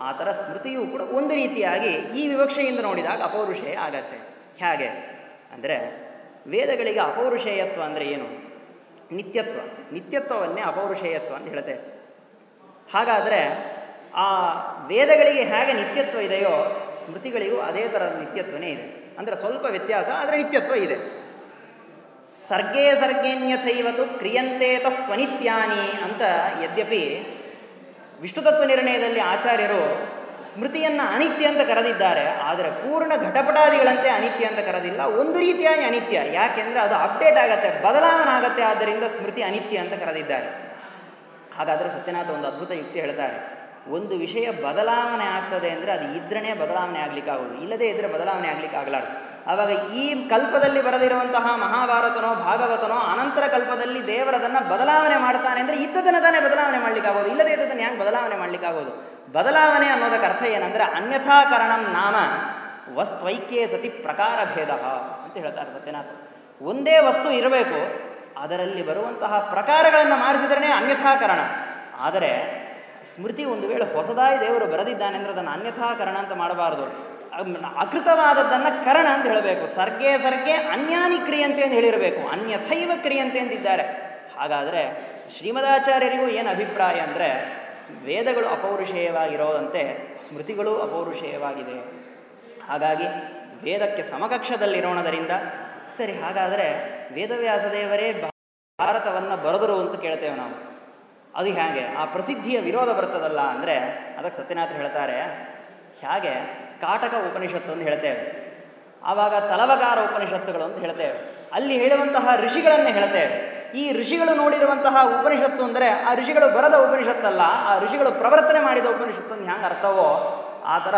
A: ಆ ಥರ ಸ್ಮೃತಿಯೂ ಕೂಡ ಒಂದು ರೀತಿಯಾಗಿ ಈ ವಿವಕ್ಷೆಯಿಂದ ನೋಡಿದಾಗ ಅಪೌರುಷೇಯ ಆಗತ್ತೆ. ಹೇಗೆ ಅಂದರೆ, ವೇದಗಳಿಗೆ ಅಪೌರುಷೇಯತ್ವ ಅಂದರೆ ಏನು? ನಿತ್ಯತ್ವವನ್ನೇ ಅಪೌರುಷೇಯತ್ವ ಅಂತ ಹೇಳುತ್ತೆ. ಹಾಗಾದರೆ ಆ ವೇದಗಳಿಗೆ ಹೇಗೆ ನಿತ್ಯತ್ವ ಇದೆಯೋ ಸ್ಮೃತಿಗಳಿಗೂ ಅದೇ ಥರದ ನಿತ್ಯತ್ವನೇ ಇದೆ. ಅಂದರೆ ಸ್ವಲ್ಪ ವ್ಯತ್ಯಾಸ, ಆದರೆ ನಿತ್ಯತ್ವ ಇದೆ. ಸರ್ಗೇನ್ಯಥೈವತು ಕ್ರಿಯಂತೆ ತಸ್ತ್ವನಿತ್ಯಾನಿ ಅಂತ ಯದ್ಯಪಿ ವಿಷ್ಣುತತ್ವ ನಿರ್ಣಯದಲ್ಲಿ ಆಚಾರ್ಯರು ಸ್ಮೃತಿಯನ್ನು ಅನಿತ್ಯ ಅಂತ ಕರೆದಿದ್ದಾರೆ, ಆದರೆ ಪೂರ್ಣ ಘಟಪಟಾದಿಗಳಂತೆ ಅನಿತ್ಯ ಅಂತ ಕರೆದಿಲ್ಲ. ಒಂದು ರೀತಿಯಾಗಿ ಅನಿತ್ಯ, ಯಾಕೆಂದರೆ ಅದು ಅಪ್ಡೇಟ್ ಆಗುತ್ತೆ, ಬದಲಾವಣೆ ಆಗುತ್ತೆ, ಆದ್ದರಿಂದ ಸ್ಮೃತಿ ಅನಿತ್ಯ ಅಂತ ಕರೆದಿದ್ದಾರೆ. ಹಾಗಾದರೆ ಸತ್ಯನಾಥ ಒಂದು ಅದ್ಭುತ ಯುಕ್ತಿ ಹೇಳ್ತಾರೆ. ಒಂದು ವಿಷಯ ಬದಲಾವಣೆ ಆಗ್ತದೆ ಅಂದರೆ ಅದು ಇದ್ರೇ ಬದಲಾವಣೆ ಆಗಲಿಕ್ಕಾಗೋದು, ಇಲ್ಲದೇ ಇದ್ದರೆ ಬದಲಾವಣೆ ಆಗಲಿಕ್ಕೆ ಆಗಲಾರದು. ಆವಾಗ ಈ ಕಲ್ಪದಲ್ಲಿ ಬರೆದಿರುವಂತಹ ಮಹಾಭಾರತನೋ ಭಾಗವತನೋ ಅನಂತರ ಕಲ್ಪದಲ್ಲಿ ದೇವರದನ್ನು ಬದಲಾವಣೆ ಮಾಡ್ತಾನೆ ಅಂದರೆ ಇದ್ದದನ್ನು ತಾನೇ ಬದಲಾವಣೆ ಮಾಡಲಿಕ್ಕಾಗೋದು, ಇಲ್ಲದೇ ಇದ್ದದನ್ನು ಹ್ಯಾಂಗೆ ಬದಲಾವಣೆ ಮಾಡಲಿಕ್ಕಾಗೋದು? ಬದಲಾವಣೆ ಅನ್ನೋದಕ್ಕೆ ಅರ್ಥ ಏನಂದರೆ ಅನ್ಯಥಾಕರಣಂ ನಾಮ ವಸ್ತ್ವೈಕ್ಯೇ ಸತಿ ಪ್ರಕಾರ ಭೇದ ಅಂತ ಹೇಳ್ತಾರೆ ಸತ್ಯನಾಥ. ಒಂದೇ ವಸ್ತು ಇರಬೇಕು, ಅದರಲ್ಲಿ ಬರುವಂತಹ ಪ್ರಕಾರಗಳನ್ನು ಮಾರಿಸಿದ್ರೇ ಅನ್ಯಥಾಕರಣ. ಆದರೆ ಸ್ಮೃತಿ ಒಂದು ವೇಳೆ ಹೊಸದಾಗಿ ದೇವರು ಬರೆದಿದ್ದಾನೆ ಅಂದರೆ ಅದನ್ನು ಅನ್ಯಥಾಕರಣ ಅಂತ ಮಾಡಬಾರ್ದು, ಅಕೃತವಾದದ್ದನ್ನು ಕರಣ ಅಂತ ಹೇಳಬೇಕು. ಸರ್ಗೆ ಅನ್ಯಾನಿ ಕ್ರಿಯಂತೆ ಅಂತ ಹೇಳಿರಬೇಕು, ಅನ್ಯಥೈವ ಕ್ರಿಯಂತೆ ಅಂತಿದ್ದಾರೆ. ಹಾಗಾದರೆ ಶ್ರೀಮದಾಚಾರ್ಯರಿಗೂ ಏನು ಅಭಿಪ್ರಾಯ ಅಂದರೆ ವೇದಗಳು ಅಪೌರುಷೇಯವಾಗಿರೋದಂತೆ ಸ್ಮೃತಿಗಳೂ ಅಪೌರುಷೇಯವಾಗಿದೆ. ಹಾಗಾಗಿ ವೇದಕ್ಕೆ ಸಮಕಕ್ಷದಲ್ಲಿರೋಣದರಿಂದ ಸರಿ, ಹಾಗಾದರೆ ವೇದವ್ಯಾಸದೇವರೇ ಭಾರತವನ್ನು ಬರೆದರು ಅಂತ ಕೇಳ್ತೇವೆ ನಾವು. ಅದು ಹೇಗೆ? ಆ ಪ್ರಸಿದ್ಧಿಯ ವಿರೋಧ ಬರ್ತದಲ್ಲ ಅಂದರೆ ಅದಕ್ಕೆ ಸತ್ಯನಾಥರು ಹೇಳ್ತಾರೆ, ಹೇಗೆ ಕಾಟಕ ಉಪನಿಷತ್ತು ಅಂತ ಹೇಳ್ತೇವೆ, ಆವಾಗ ತಲವಕಾರ ಉಪನಿಷತ್ತುಗಳು ಅಂತ ಹೇಳ್ತೇವೆ, ಅಲ್ಲಿ ಹೇಳುವಂತಹ ಋಷಿಗಳನ್ನು ಹೇಳ್ತೇವೆ. ಈ ಋಷಿಗಳು ನೋಡಿರುವಂತಹ ಉಪನಿಷತ್ತು ಅಂದರೆ ಆ ಋಷಿಗಳು ಬರದ ಉಪನಿಷತ್ತಲ್ಲ, ಆ ಋಷಿಗಳು ಪ್ರವರ್ತನೆ ಮಾಡಿದ ಉಪನಿಷತ್ತು ಅಂತ ಹ್ಯಾಂಗೆ ಅರ್ಥವೋ ಆ ಥರ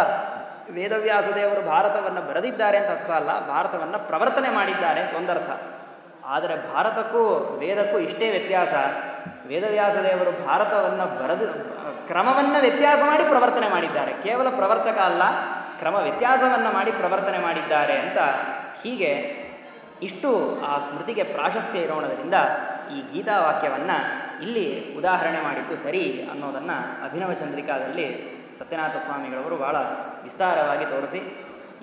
A: ವೇದವ್ಯಾಸದೇವರು ಭಾರತವನ್ನು ಬರೆದಿದ್ದಾರೆ ಅಂತ ಅರ್ಥ ಅಲ್ಲ, ಭಾರತವನ್ನು ಪ್ರವರ್ತನೆ ಮಾಡಿದ್ದಾರೆ ಅಂತ ಒಂದರ್ಥ. ಆದರೆ ಭಾರತಕ್ಕೂ ವೇದಕ್ಕೂ ಇಷ್ಟೇ ವ್ಯತ್ಯಾಸ. ವೇದವ್ಯಾಸದೇವರು ಭಾರತವನ್ನು ಬರೆದು ಕ್ರಮವನ್ನು ವ್ಯತ್ಯಾಸ ಮಾಡಿ ಪ್ರವರ್ತನೆ ಮಾಡಿದ್ದಾರೆ, ಕೇವಲ ಪ್ರವರ್ತಕ ಅಲ್ಲ, ಕ್ರಮ ವ್ಯತ್ಯಾಸವನ್ನು ಮಾಡಿ ಪ್ರವರ್ತನೆ ಮಾಡಿದ್ದಾರೆ ಅಂತ. ಹೀಗೆ ಇಷ್ಟು ಆ ಸ್ಮೃತಿಗೆ ಪ್ರಾಶಸ್ತ್ಯ ಇರೋಣದರಿಂದ ಈ ಗೀತಾವಾಕ್ಯವನ್ನು ಇಲ್ಲಿ ಉದಾಹರಣೆ ಮಾಡಿದ್ದು ಸರಿ ಅನ್ನೋದನ್ನು ಅಭಿನವ ಚಂದ್ರಿಕಾದಲ್ಲಿ ಸತ್ಯನಾಥ ಸ್ವಾಮಿಗಳವರು ಭಾಳ ವಿಸ್ತಾರವಾಗಿ ತೋರಿಸಿ,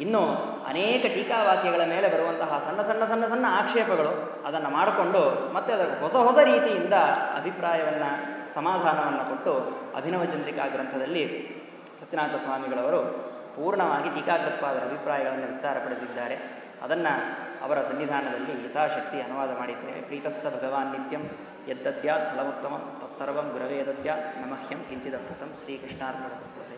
A: ಇನ್ನೂ ಅನೇಕ ಟೀಕಾವಾಕ್ಯಗಳ ಮೇಲೆ ಬರುವಂತಹ ಸಣ್ಣ ಸಣ್ಣ ಸಣ್ಣ ಸಣ್ಣ ಆಕ್ಷೇಪಗಳು ಅದನ್ನು ಮಾಡಿಕೊಂಡು ಮತ್ತೆ ಅದರ ಹೊಸ ಹೊಸ ರೀತಿಯಿಂದ ಅಭಿಪ್ರಾಯವನ್ನು ಸಮಾಧಾನವನ್ನು ಕೊಟ್ಟು ಅಭಿನವ ಚಂದ್ರಿಕಾ ಗ್ರಂಥದಲ್ಲಿ ಸತ್ಯನಾಥ ಸ್ವಾಮಿಗಳವರು ಪೂರ್ಣವಾಗಿ ಟೀಕಾಕೃತ್ಪಾದರ ಅಭಿಪ್ರಾಯಗಳನ್ನು ವಿಸ್ತಾರಪಡಿಸಿದ್ದಾರೆ. ಅದನ್ನು ಅವರ ಸನ್ನಿಧಾನದಲ್ಲಿ ಯಥಾಶಕ್ತಿ ಅನುವಾದ ಮಾಡಿದ್ದೇವೆ. ಪ್ರೀತಸ್ಸ ಭಗವಾನ್ ನಿತ್ಯಂ ಯದ್ದದ್ಯಾತ್ ಫಲಮುತ್ತಮಂ ತತ್ಸರ್ವಂ ಗುರವೇ ದದ್ಯಾತ್ ನಮಹ್ಯಂ ಕಿಂಚಿದಭ್ರತಂ ಶ್ರೀಕೃಷ್ಣಾರ್ಪಣಮಸ್ತುತೇ.